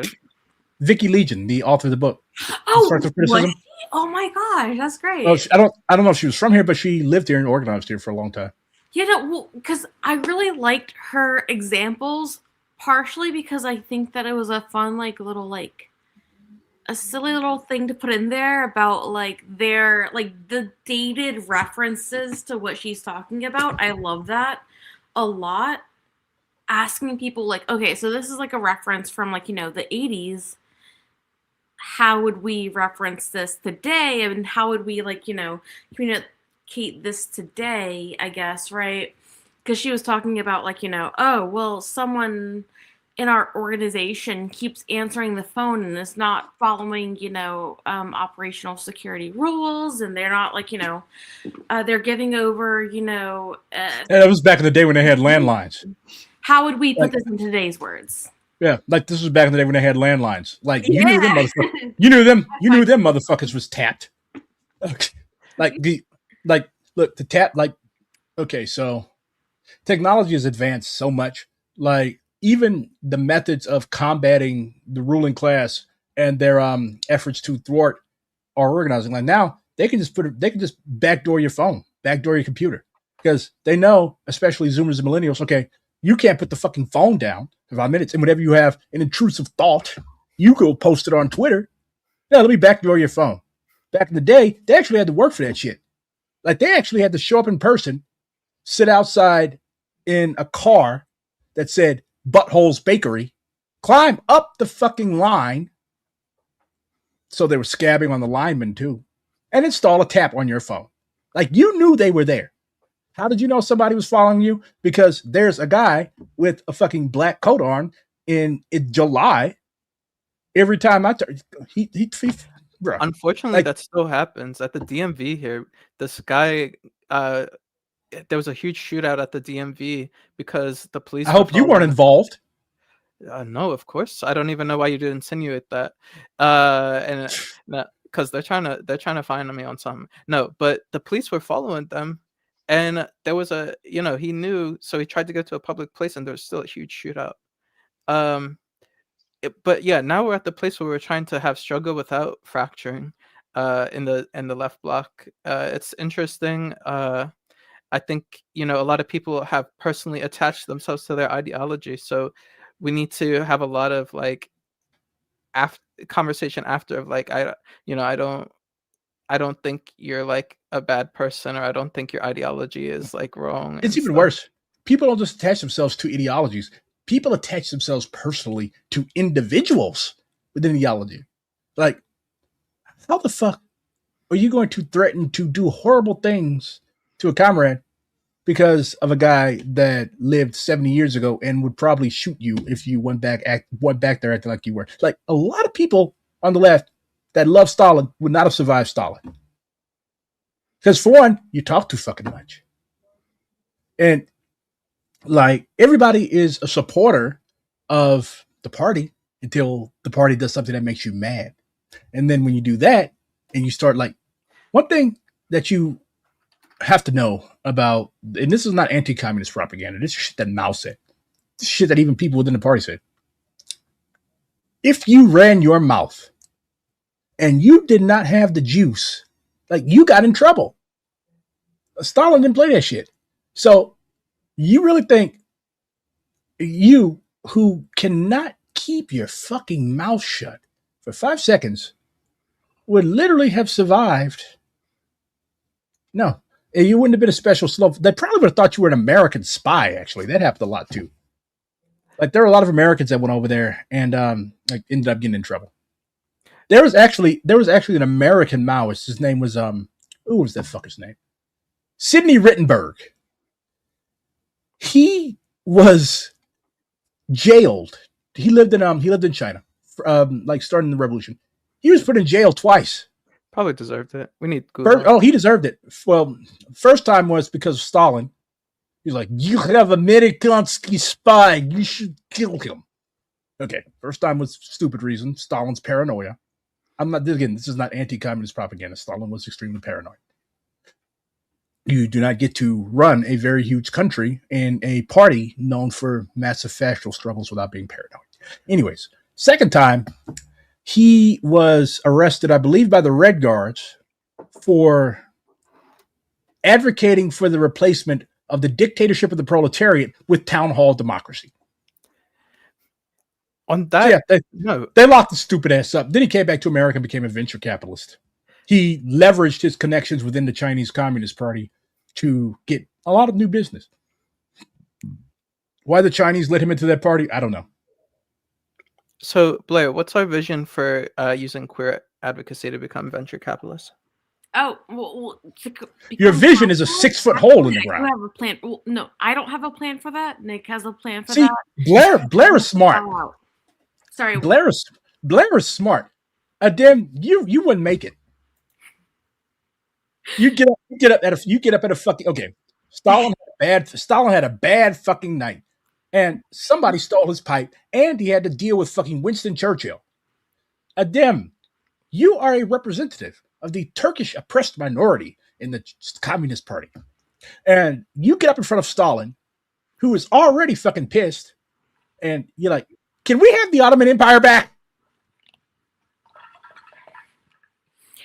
Vicky Legion, the author of the book. Oh, was she? Oh my gosh, that's great. Well, I don't know if she was from here, but she lived here and organized here for a long time. Because I really liked her examples, partially because I think that it was a fun, a silly little thing to put in there about the dated references to what she's talking about. I love that a lot. Asking people okay, so this is a reference from the 80s. How would we reference this today? And how would we communicate this today, I guess, right? Because she was talking about oh, well, someone in our organization keeps answering the phone and is not following, operational security rules, and they're not they're giving over, that was back in the day when they had landlines. How would we put this in today's words? Yeah, this was back in the day when they had landlines. You knew them motherfuckers. You knew them motherfuckers was tapped. Okay. Look, the tap, okay, so technology has advanced so much. Even the methods of combating the ruling class and their efforts to thwart our organizing. Now they can just backdoor your phone, backdoor your computer, because they know, especially Zoomers and millennials, okay, you can't put the fucking phone down for 5 minutes, and whenever you have an intrusive thought, you go post it on Twitter. No, let me backdoor your phone. Back in the day, they actually had to work for that shit. They actually had to show up in person, sit outside in a car that said Butthole's Bakery, climb up the fucking line, so they were scabbing on the lineman too, and install a tap on your phone. You knew they were there. How did you know somebody was following you? Because there's a guy with a fucking black coat on in July. Every time I turn, he bro. Unfortunately, that still happens at the DMV here. This guy, there was a huge shootout at the DMV because the police. I hope you weren't involved. No, of course. I don't even know why you did insinuate that. Because they're trying to find me on something. No, but the police were following them. And there was he knew, so he tried to go to a public place, and there was still a huge shootout. But yeah, now we're at the place where we're trying to have struggle without fracturing in the left bloc. It's interesting. I think a lot of people have personally attached themselves to their ideology, so we need to have a lot of conversation after of I don't think you're a bad person, or I don't think your ideology is wrong. It's even worse. People don't just attach themselves to ideologies. People attach themselves personally to individuals with an ideology. How the fuck are you going to threaten to do horrible things to a comrade because of a guy that lived 70 years ago and would probably shoot you if you went back there acting like you were? A lot of people on the left that love Stalin would not have survived Stalin. Because for one, you talk too fucking much. And everybody is a supporter of the party until the party does something that makes you mad. And then when you do that and you start one thing that you have to know about, and this is not anti-communist propaganda, this is shit that Mao said. This is shit that even people within the party said. If you ran your mouth and you did not have the juice, you got in trouble. Stalin didn't play that shit. So you really think you, who cannot keep your fucking mouth shut for 5 seconds, would literally have survived. No, you wouldn't have been a special slow. They probably would have thought you were an American spy. Actually, that happened a lot too. Like there were a lot of Americans that went over there and like ended up getting in trouble. There was actually an American Maoist. His name was what was that fucker's name? Sidney Rittenberg. He was jailed. He lived in China, like starting the revolution. He was put in jail twice. Probably deserved it. We need Google. He deserved it. Well, first time was because of Stalin. He's like, you have American spy. You should kill him. Okay, first time was stupid reason. Stalin's paranoia. This is not anti-communist propaganda. Stalin was extremely paranoid. You do not get to run a very huge country and a party known for massive factual struggles without being paranoid. Anyways, second time, he was arrested, I believe, by the Red Guards for advocating for the replacement of the dictatorship of the proletariat with town hall democracy. On that, they locked the stupid ass up. Then he came back to America and became a venture capitalist. He leveraged his connections within the Chinese Communist Party to get a lot of new business. Why the Chinese let him into that party, I don't know. So, Blair, what's our vision for using queer advocacy to become venture capitalists? Oh, well your vision is a 6-foot hole in the ground. I have a plan. Well, no, I don't have a plan for that. Nick has a plan for that. Blair is smart. Sorry, Blair is smart. Damn, you wouldn't make it. You get up at a fucking okay. Stalin had a bad fucking night, and somebody stole his pipe, and he had to deal with fucking Winston Churchill. Adem, you are a representative of the Turkish oppressed minority in the Communist Party, and you get up in front of Stalin, who is already fucking pissed, and you're like, "Can we have the Ottoman Empire back?"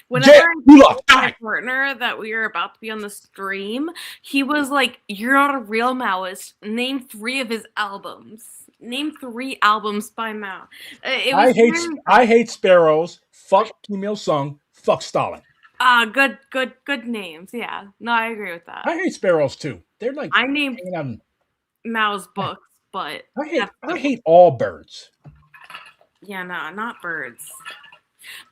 Whenever I told my partner that we were about to be on the stream, he was like, "You're not a real Maoist. Name 3 of his albums. Name 3 albums by Mao." I hate sparrows. Fuck Kim Il Sung. Fuck Stalin. Good names. Yeah, no, I agree with that. I hate sparrows too. They're like I named Mao's books, but I hate all birds. Yeah, no, not birds.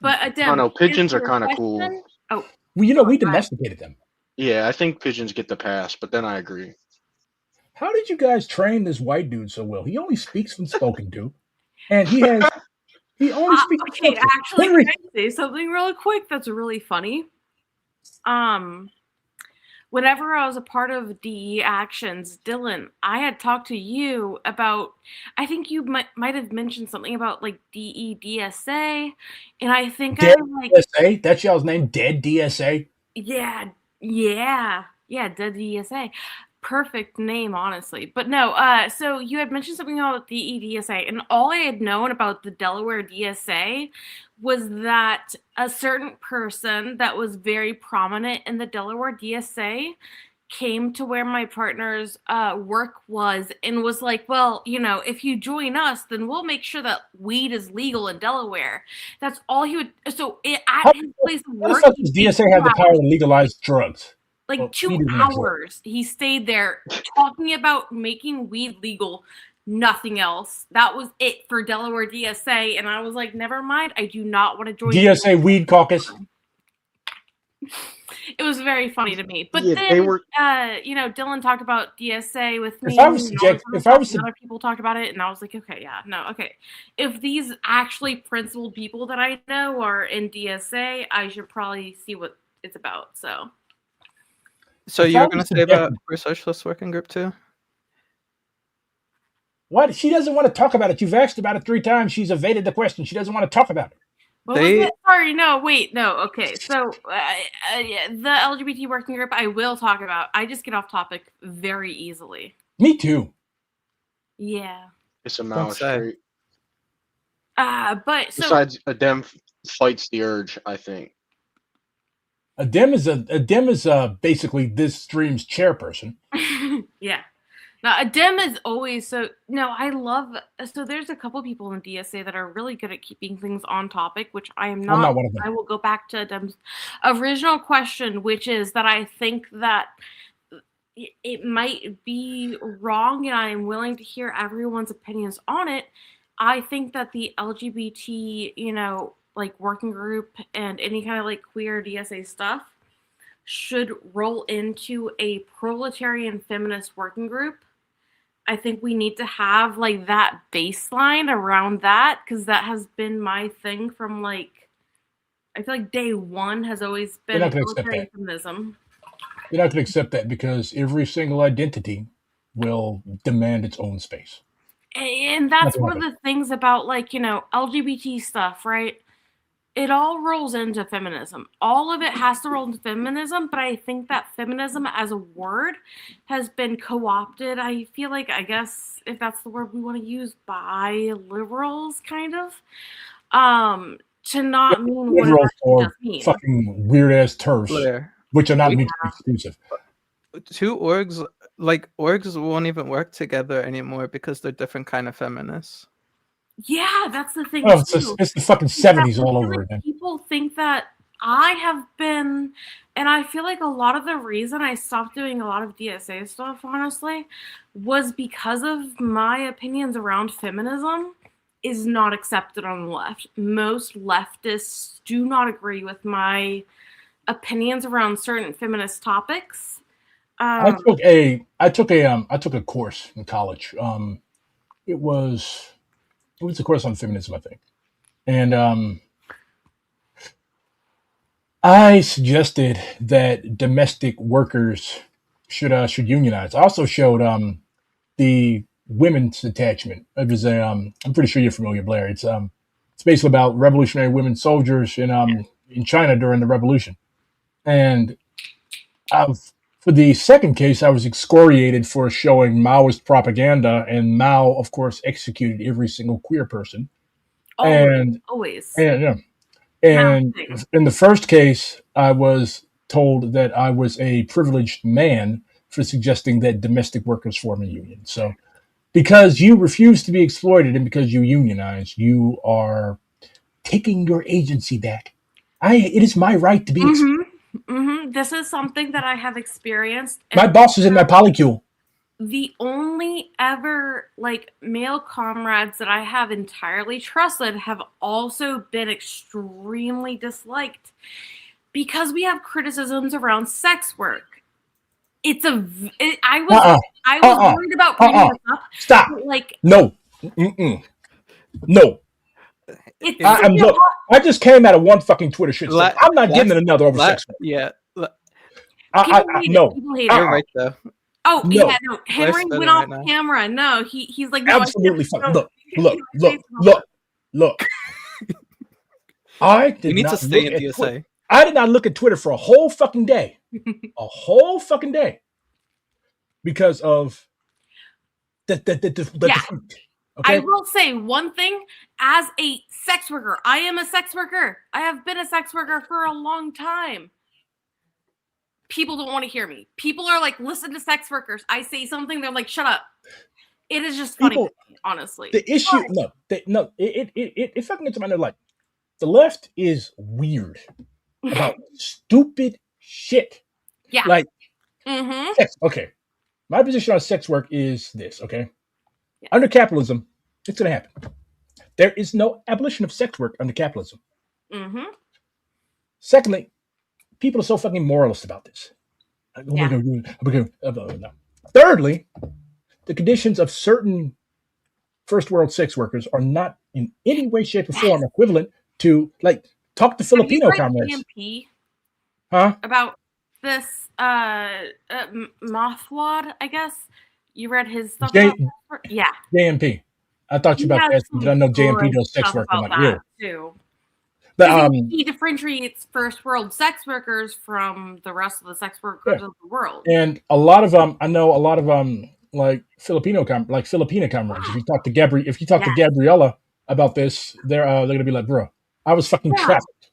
But I don't know. Pigeons are kind of cool. Oh, well, we domesticated them. Yeah, I think pigeons get the pass, but then I agree. How did you guys train this white dude so well? He only speaks when spoken to, and he only speaks. Okay, actually, can I say something really quick that's really funny? Whenever I was a part of DE Actions, Dylan, I had talked to you about, I think you might have mentioned something about like DEDSA, and I think Dead DSA? That's y'all's name? Dead DSA? Yeah, Dead DSA. Perfect name, honestly. But no, so you had mentioned something about DEDSA, and all I had known about the Delaware DSA was that a certain person that was very prominent in the Delaware DSA came to where my partner's work was and was like, well, if you join us, then we'll make sure that weed is legal in Delaware. That's all he would. So at his place of work, does DSA have the power to legalize drugs? Like 2 hours, he stayed there talking about making weed legal. Nothing else. That was it for Delaware DSA, and I was like, never mind. I do not want to join DSA Weed Caucus. It was very funny to me. But yeah, then, Dylan talked about DSA with me. Other people talked about it, and I was like, okay. If these actually principled people that I know are in DSA, I should probably see what it's about. So you were going to say about Queer Socialist Working Group too? What? She doesn't want to talk about it. You've asked about it 3 times. She's evaded the question. She doesn't want to talk about it. What was it? Sorry, no, wait, no. Okay, so the LGBT working group I will talk about. I just get off topic very easily. Me too. Yeah. It's a Maoist trait. But so besides, Adem fights the urge, I think. Adem is basically this stream's chairperson. Yeah. Now, a dim is always so. No, I love. So there's a couple people in DSA that are really good at keeping things on topic, which I am not. I'm not one of them. I will go back to Dim's original question, which is that I think that it might be wrong, and I am willing to hear everyone's opinions on it. I think that the LGBT, like working group and any kind of like queer DSA stuff should roll into a proletarian feminist working group. I think we need to have like that baseline around that, because that has been my thing from like, I feel like day one has always been They're not going to accept proletarian that. feminism. They're not going to accept that because every single identity will demand its own space. And that's one of the things about like, LGBT stuff, right? It all rolls into feminism. All of it has to roll into feminism, but I think that feminism as a word has been co-opted. I feel like, I guess, if that's the word we want to use, by liberals, kind of, to not mean what it actually does mean. Fucking weird ass TERFs, which are not mutually exclusive. Two orgs won't even work together anymore because they're different kind of feminists. Yeah, that's the thing. Oh, it's the fucking 70s all over again. People think that I have been, and I feel like a lot of the reason I stopped doing a lot of DSA stuff, honestly, was because of my opinions around feminism is not accepted on the left. Most leftists do not agree with my opinions around certain feminist topics. I took a course in college. It was a course on feminism, I think, and I suggested that domestic workers should unionize. I also showed the women's detachment. It was I'm pretty sure you're familiar, Blair. It's basically about revolutionary women soldiers in China during the revolution, and for the second case, I was excoriated for showing Maoist propaganda, and Mao, of course, executed every single queer person. Always. And in the first case, I was told that I was a privileged man for suggesting that domestic workers form a union. So, because you refuse to be exploited and because you unionize, you are taking your agency back. It is my right to be exploited. This is something that I have experienced. My boss is in my polycule. The only ever like male comrades that I have entirely trusted have also been extremely disliked because we have criticisms around sex work. I was worried about bringing this up. Stop. Like no. No. I just came out of one fucking Twitter shit. So I'm not getting another over sex work. Yeah. No. You're right though. Oh no. Yeah, no. Henry went off camera. No, he's like no, absolutely fine. Look. I did not stay in DSA. I did not look at Twitter for a whole fucking day. Because of the Okay? I will say one thing. As a sex worker, I am a sex worker. I have been a sex worker for a long time. People don't want to hear me. People are like, listen to sex workers. I say something, they're like, shut up. It is just funny, honestly. The issue, it fucking gets my nerve. Like, the left is weird about stupid shit. Yeah. Like, sex. Okay. My position on sex work is this, okay? Yeah. Under capitalism, it's going to happen. There is no abolition of sex work under capitalism. Secondly, people are so fucking moralist about this. Thirdly, the conditions of certain first world sex workers are not in any way, shape, or form equivalent to, like, talk to Filipino comrades. JMP about this Mothwad, I guess. You read his stuff about yeah. JMP. I thought you about that. Did I know JMP does sex work? I'm like, yeah. Too. But he differentiates first world sex workers from the rest of the sex workers of the world. And a lot of I know a lot of like Filipino comrades. If you talk to Gabriella about this, they're gonna be like, bro, I was fucking trafficked.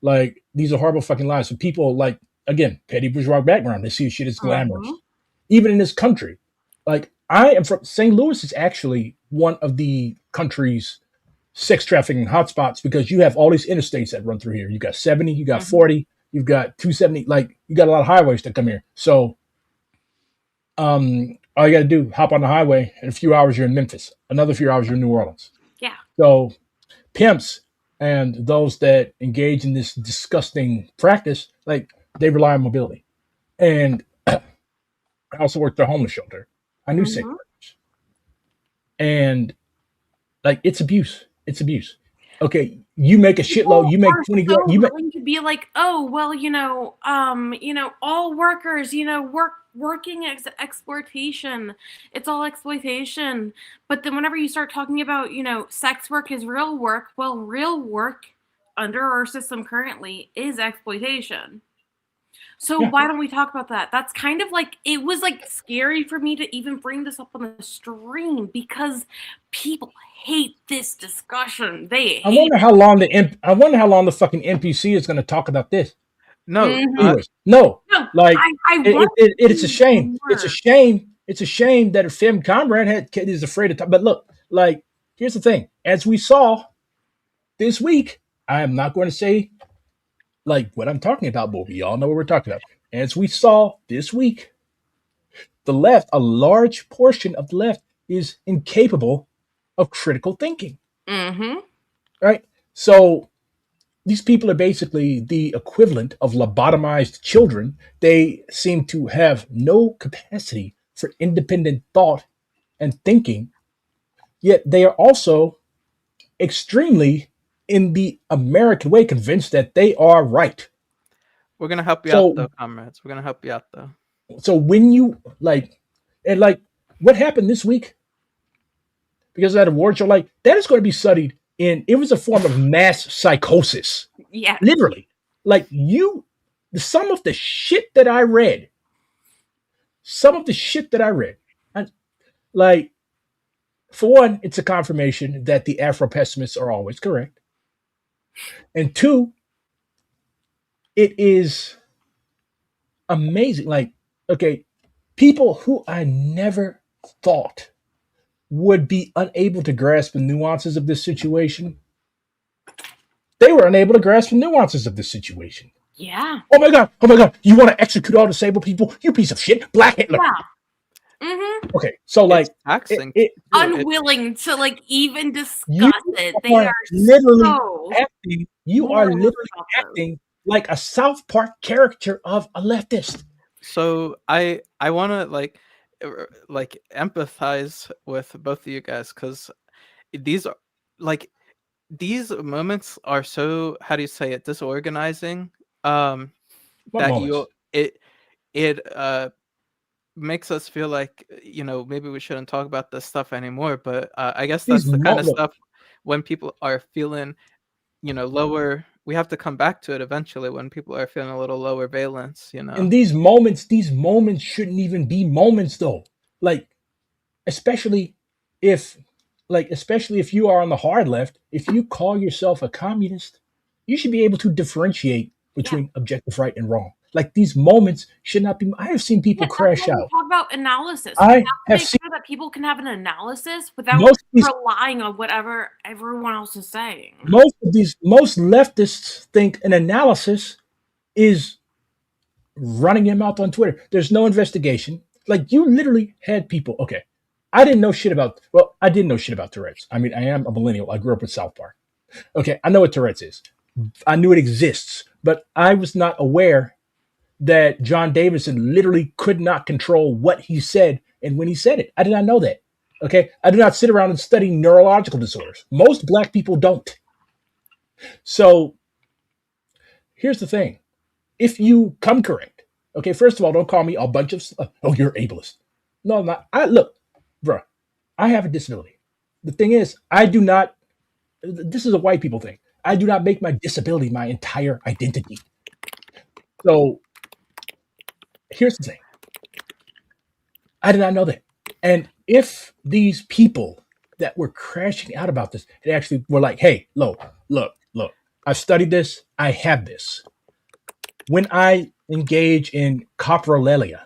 Like, these are horrible fucking lies. So people, like, again, petty bourgeois background, they see shit as glamorous. Even in this country, Like, I am from St. Louis is actually one of the country's sex trafficking hotspots because you have all these interstates that run through here. You got 70, you got 40, you've got 270. Like, you got a lot of highways that come here. So, all you got to do, hop on the highway. In a few hours, you're in Memphis. Another few hours, you're in New Orleans. Yeah. So, pimps and those that engage in this disgusting practice, like, they rely on mobility. And I also worked at a homeless shelter. I knew sex workers. And, like, it's abuse. It's abuse. Okay, you make a shitload. You make 20 grand. You make willing to be like, oh well, all workers, working exploitation. It's all exploitation. But then whenever you start talking about, sex work is real work, well, real work under our system currently is exploitation. So why don't we talk about that? That's kind of like, it was like scary for me to even bring this up on the stream because people hate this discussion. I wonder how long the fucking NPC is going to talk about this. No, Anyways, no. Like, it's a shame. More. It's a shame. It's a shame that a femme comrade is afraid to talk. But look, like, here's the thing. As we saw this week, I am not going to say like what I'm talking about, but we all know what we're talking about. As we saw this week, the left, a large portion of the left, is incapable of critical thinking. Right? So these people are basically the equivalent of lobotomized children. They seem to have no capacity for independent thought and thinking, yet they are also extremely, in the American way, convinced that they are right. We're going to help you out, though, comrades. We're going to help you out, though. So when you, what happened this week, because of that award show, like, that is going to be studied in, it was a form of mass psychosis. Yeah. Literally. Like, some of the shit that I read, like, for one, it's a confirmation that the Afro-pessimists are always correct. And two, it is amazing. Like, okay, people who I never thought would be unable to grasp the nuances of this situation, they were unable to grasp the nuances of this situation. Yeah. Oh my God. You want to execute all disabled people? You piece of shit. Black Hitler. Yeah. Mm-hmm. Okay, so like, unwilling to like even discuss it. They are literally acting. You are literally acting like a South Park character of a leftist. So I want to like empathize with both of you guys, because these moments are so, how do you say it, disorganizing. That moments? it makes us feel like, maybe we shouldn't talk about this stuff anymore. But I guess that's the kind of stuff when people are feeling, lower. We have to come back to it eventually when people are feeling a little lower valence, And these moments shouldn't even be moments, though. Like, especially if you are on the hard left, if you call yourself a communist, you should be able to differentiate between objective right and wrong. Like, these moments should not be. I have seen people crash out. Talk about analysis. I have seen sure that people can have an analysis without relying on whatever everyone else is saying. Most leftists think an analysis is running your mouth on Twitter. There's no investigation. Like, you literally had people. Okay, I didn't know shit about. Well, I didn't know shit about Tourette's. I mean, I am a millennial. I grew up with South Park. Okay, I know what Tourette's is. I knew it exists, but I was not aware that John Davidson literally could not control what he said and when he said it. I did not know that. Okay, I do not sit around and study neurological disorders. Most Black people don't. So here's the thing. If you come correct, okay, first of all, don't call me a bunch of you're ableist. No, I'm not. Look, bro, I have a disability. The thing is, I do not. This is a white people thing. I do not make my disability my entire identity. So here's the thing. I did not know that. And if these people that were crashing out about this, they actually were like, hey, look, I've studied this. I have this. When I engage in coprolalia,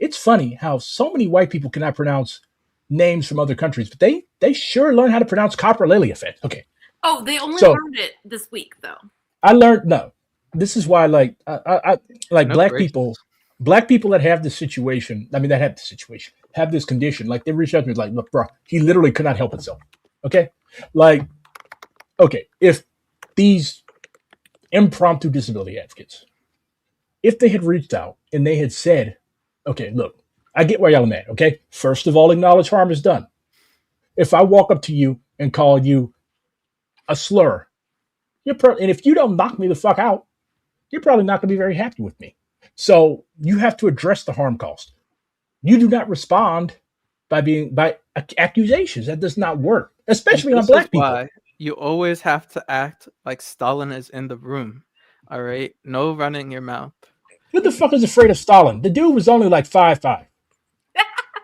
it's funny how so many white people cannot pronounce names from other countries, but they sure learn how to pronounce coprolily effect. Okay. Oh, they only So learned it this week, though. I learned no. This is why, like, I like No black grace. people that have this situation. I mean, that have the situation, have this condition. Like, they reach out to me, like, look, bro, he literally could not help himself. Okay, like, okay, if these impromptu disability advocates, if they had reached out and they had said, okay, look, I get where y'all are mad. Okay, first of all, acknowledge harm is done. If I walk up to you and call you a slur, and if you don't knock me the fuck out, you're probably not going to be very happy with me. So you have to address the harm cost. You do not respond by accusations. That does not work, especially on black people. Why you always have to act like Stalin is in the room. All right, no running your mouth. Who the fuck is afraid of Stalin? The dude was only like 5'5".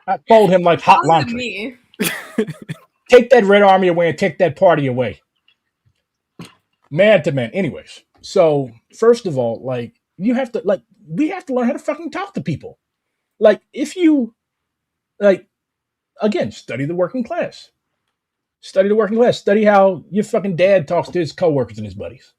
I told him like hot laundry. Take that Red Army away and take that party away. Man to man. Anyways, so first of all, like, we have to learn how to fucking talk to people. Like, if you, like, again, study the working class. Study the working class. Study how your fucking dad talks to his coworkers and his buddies.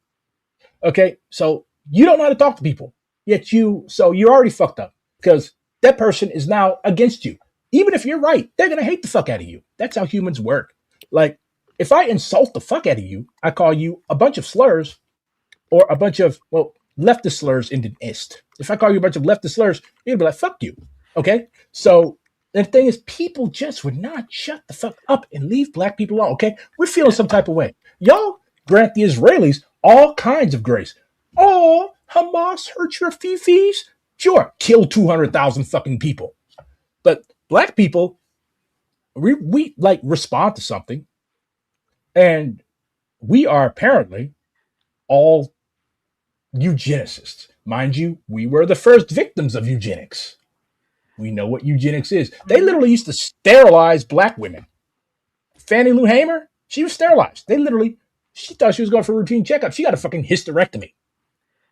Okay, so you don't know how to talk to people, yet you're already fucked up because that person is now against you. Even if you're right, they're gonna hate the fuck out of you. That's how humans work. Like, if I insult the fuck out of you, I call you a bunch of slurs or a bunch of, well, leftist slurs in the ist. If I call you a bunch of leftist slurs, you'd be like, fuck you. Okay? So the thing is, people just would not shut the fuck up and leave black people alone. Okay? We're feeling some type of way. Y'all grant the Israelis all kinds of grace. Oh, Hamas hurt your fifis? Sure, kill 200,000 fucking people. But black people, we like respond to something, and we are apparently all eugenicists. Mind you, we were the first victims of eugenics. We know what eugenics is. They literally used to sterilize black women. Fannie Lou Hamer, she was sterilized. She thought she was going for a routine checkup. She got a fucking hysterectomy.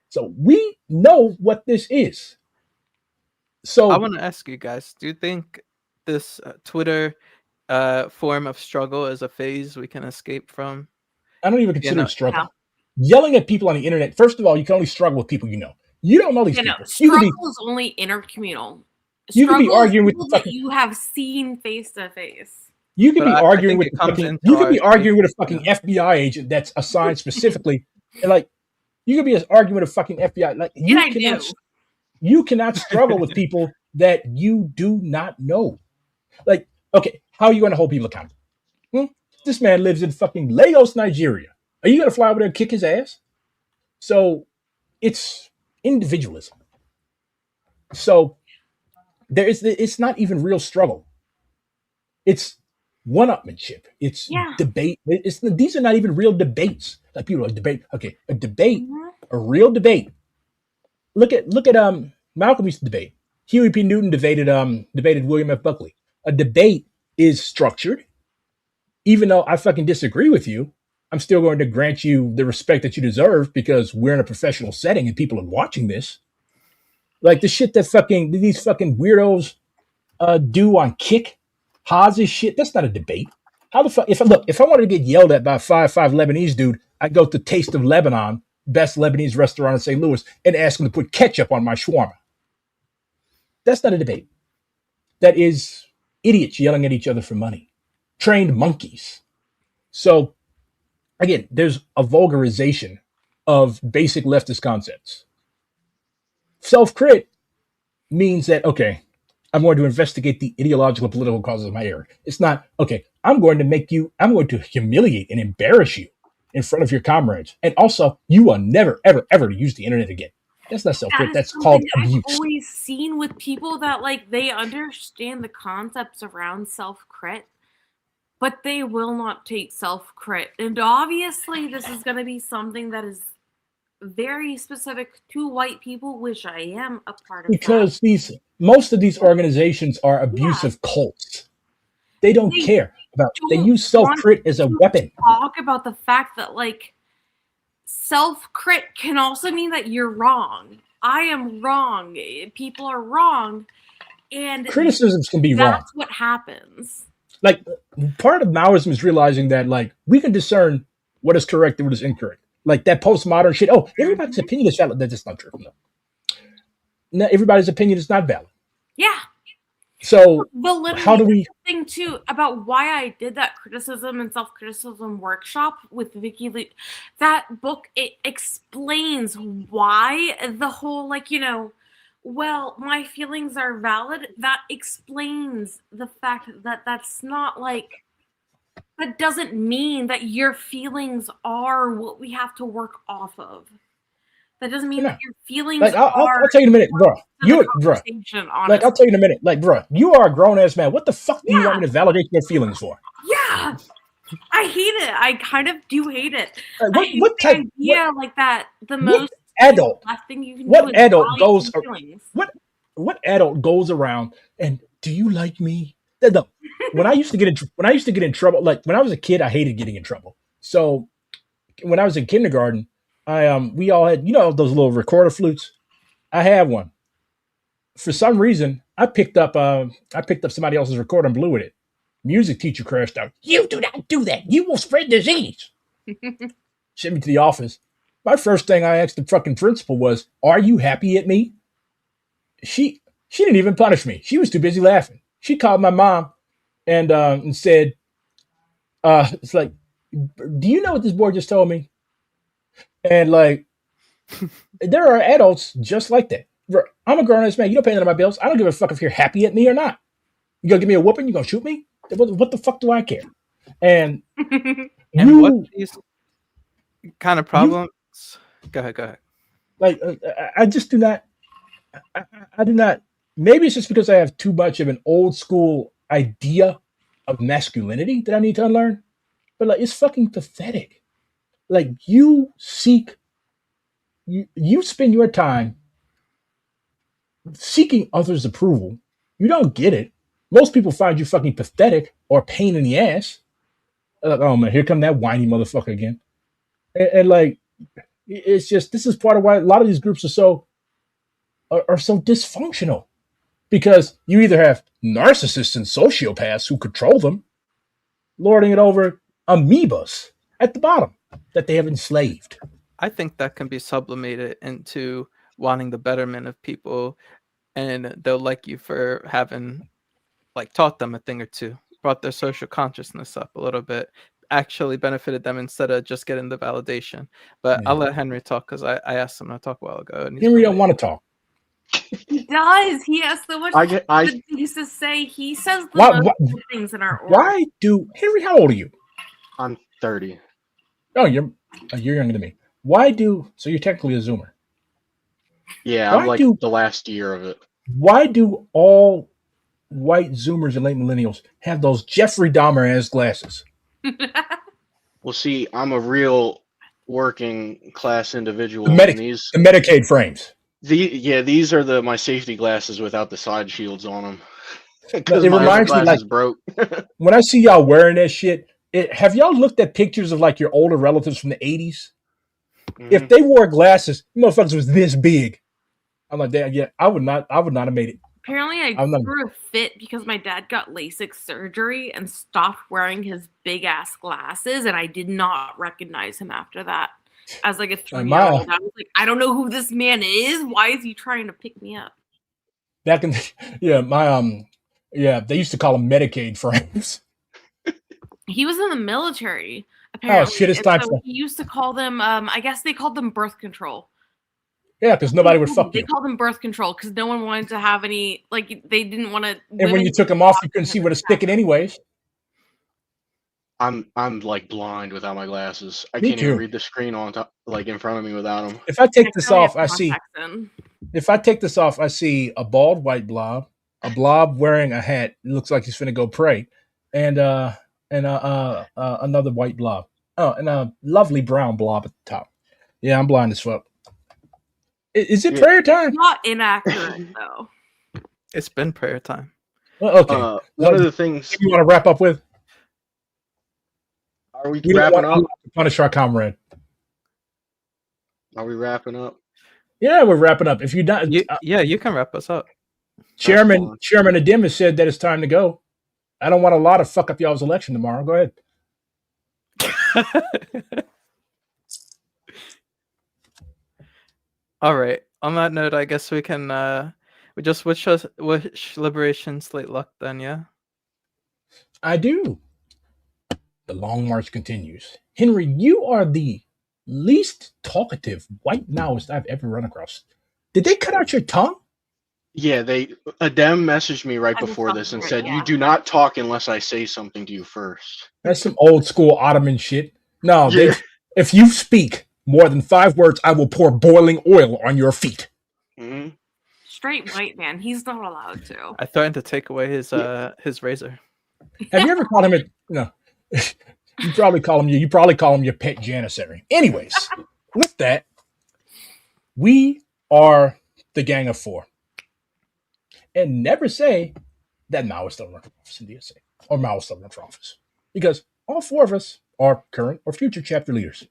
So we know what this is. So I want to ask you guys, do you think this Twitter form of struggle is a phase we can escape from? I don't even consider it struggle. No. Yelling at people on the internet, first of all, you can only struggle with people you know. You don't know these people. Struggle is only intercommunal. You could be arguing with people that you have seen face to face. You could be arguing with a fucking FBI agent that's assigned specifically, and like, you could be arguing with a fucking FBI. Like, you cannot struggle with people that you do not know. Like, okay, how are you going to hold people accountable? This man lives in fucking Lagos, Nigeria. Are you going to fly over there and kick his ass? So it's individualism. So it's not even real struggle. It's one-upmanship. It's debate. These are not even real debates. Like, people are debate. Okay, a debate, a real debate. Look at Malcolm used to debate. Huey P. Newton debated William F. Buckley. A debate is structured. Even though I fucking disagree with you, I'm still going to grant you the respect that you deserve because we're in a professional setting and people are watching this. Like, the shit that these fucking weirdos do on Kick, Haz's shit, that's not a debate. How the fuck, if I wanted to get yelled at by a 5'5" Lebanese dude, I'd go to Taste of Lebanon, best Lebanese restaurant in St. Louis, and ask him to put ketchup on my shawarma. That's not a debate. That is idiots yelling at each other for money. Trained monkeys. So, again, there's a vulgarization of basic leftist concepts. Self-crit means that, okay, I'm going to investigate the ideological political causes of my error. It's not, okay, I'm going to humiliate and embarrass you in front of your comrades. And also, you will never, ever, ever use the internet again. That's not self-crit. That's called abuse. I've always seen with people that, like, they understand the concepts around self-crit, but they will not take self-crit. And obviously, this is going to be something that is very specific to white people, which I am a part of. Because most of these organizations are abusive cults. They don't care about. They use self-crit as a weapon. Talk about the fact that, like, self-crit can also mean that you're wrong. I am wrong. People are wrong. And criticisms can be wrong. that's what happens. Like, part of Maoism is realizing that, like, we can discern what is correct and what is incorrect. Like that postmodern shit. Oh, everybody's opinion is valid. That's not true. No, everybody's opinion is not valid. Yeah. So But how do we? Thing too about why I did that criticism and self-criticism workshop with Vicky Lee, that book, it explains why the whole, like, you know, well, my feelings are valid. That explains the fact that that's not like, that doesn't mean that your feelings are what we have to work off of. That doesn't mean that your feelings like, are. I'll tell you in a minute, bro. Like, I'll tell you in a minute. Like, bro, you are a grown ass man. What the fuck do you want me to validate your feelings for? Yeah, I hate it. I kind of do hate it. Like, what type? Yeah, like that. The most adult. Last thing you can what do adult goes? What adult goes around and do you like me? No. When I used to get in trouble, like when I was a kid, I hated getting in trouble. So when I was in kindergarten, we all had, you know, those little recorder flutes. I had one. For some reason, I picked up somebody else's recorder and blew with it. Music teacher crashed out. You do not do that. You will spread disease. Sent me to the office. My first thing I asked the fucking principal was, "Are you happy at me?" She didn't even punish me. She was too busy laughing. She called my mom and said, "It's like, do you know what this boy just told me?" And like, there are adults just like that. I'm a grown-ass man. You don't pay none of my bills. I don't give a fuck if you're happy at me or not. You gonna give me a whooping? You gonna shoot me? What the fuck do I care? And what these kind of problems? Go ahead. Like, I just do not. I do not. Maybe it's just because I have too much of an old school idea of masculinity that I need to unlearn. But like, it's fucking pathetic. Like, you spend your time seeking others' approval. You don't get it. Most people find you fucking pathetic or a pain in the ass. Like, oh man, here come that whiny motherfucker again. And like, it's just, this is part of why a lot of these groups are so dysfunctional, because you either have narcissists and sociopaths who control them, lording it over amoebas at the bottom that they have enslaved. I think that can be sublimated into wanting the betterment of people, and they'll like you for having like taught them a thing or two, brought their social consciousness up a little bit, actually benefited them instead of just getting the validation. But I'll let Henry talk, because I asked him to talk a while ago. And Henry don't want to talk. He does. He has so much things to say. He says the most things in our order. Why do Henry? How old are you? I'm 30. Oh, you're younger than me. So you're technically a Zoomer? Yeah, I'm like the last year of it. Why do all white Zoomers and late millennials have those Jeffrey Dahmer ass glasses? Well, see, I'm a real working class individual. The Medicaid frames. These are my safety glasses without the side shields on them. Because it reminds me, like, broke. When I see y'all wearing that shit, have y'all looked at pictures of like your older relatives from the 80s? Mm-hmm. If they wore glasses, motherfuckers was this big. I'm like, yeah, I would not have made it. Apparently, I grew a fit because my dad got LASIK surgery and stopped wearing his big ass glasses, and I did not recognize him after that. As like a 3-year-old, I was like, I don't know who this man is. Why is he trying to pick me up? Back in, they used to call them Medicaid frames. He was in the military, apparently. Oh shit! It's time for. He used to call them. I guess they called them birth control. Yeah, because nobody would fuck you. They called them birth control because no one wanted to have any. Like, they didn't want to. And when you took them off, you couldn't see where to stick it, anyways. I'm like blind without my glasses. I can't even read the screen on top, like in front of me without them. If I take this off, I see. If I take this off, I see a bald white blob, a blob wearing a hat. It looks like he's finna go pray, and another white blob. Oh, and a lovely brown blob at the top. Yeah, I'm blind as fuck. Is it prayer time? Not inaccurate though. It's been prayer time. Well, okay. One of the things you want to wrap up with. Are we wrapping up? To punish our comrade. Are we wrapping up? Yeah, we're wrapping up. If you're not, you can wrap us up. Chairman Adim has said that it's time to go. I don't want a lot to fuck up y'all's election tomorrow. Go ahead. All right. On that note, I guess we can we just wish Liberation Slate luck then, yeah? I do. The long march continues. Henry, you are the least talkative white Maoist I've ever run across. Did they cut out your tongue? Yeah, Adem messaged me right before this and said, "You do not talk unless I say something to you first." That's some old school Ottoman shit. No, Yeah. if you speak more than 5 words, I will pour boiling oil on your feet. Mm-hmm. Straight white man. He's not allowed to. I threatened to take away his razor. Have you ever called him no? You probably call him your pet janissary. Anyways, with that, we are the Gang of Four. And never say that Maoists don't run for office in DSA or Maoists don't run for office. Because all 4 of us are current or future chapter leaders.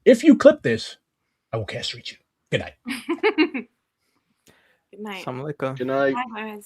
If you clip this, I will castrate you. Good night. Good night. Assalamu alaikum. Good night. Bye, guys.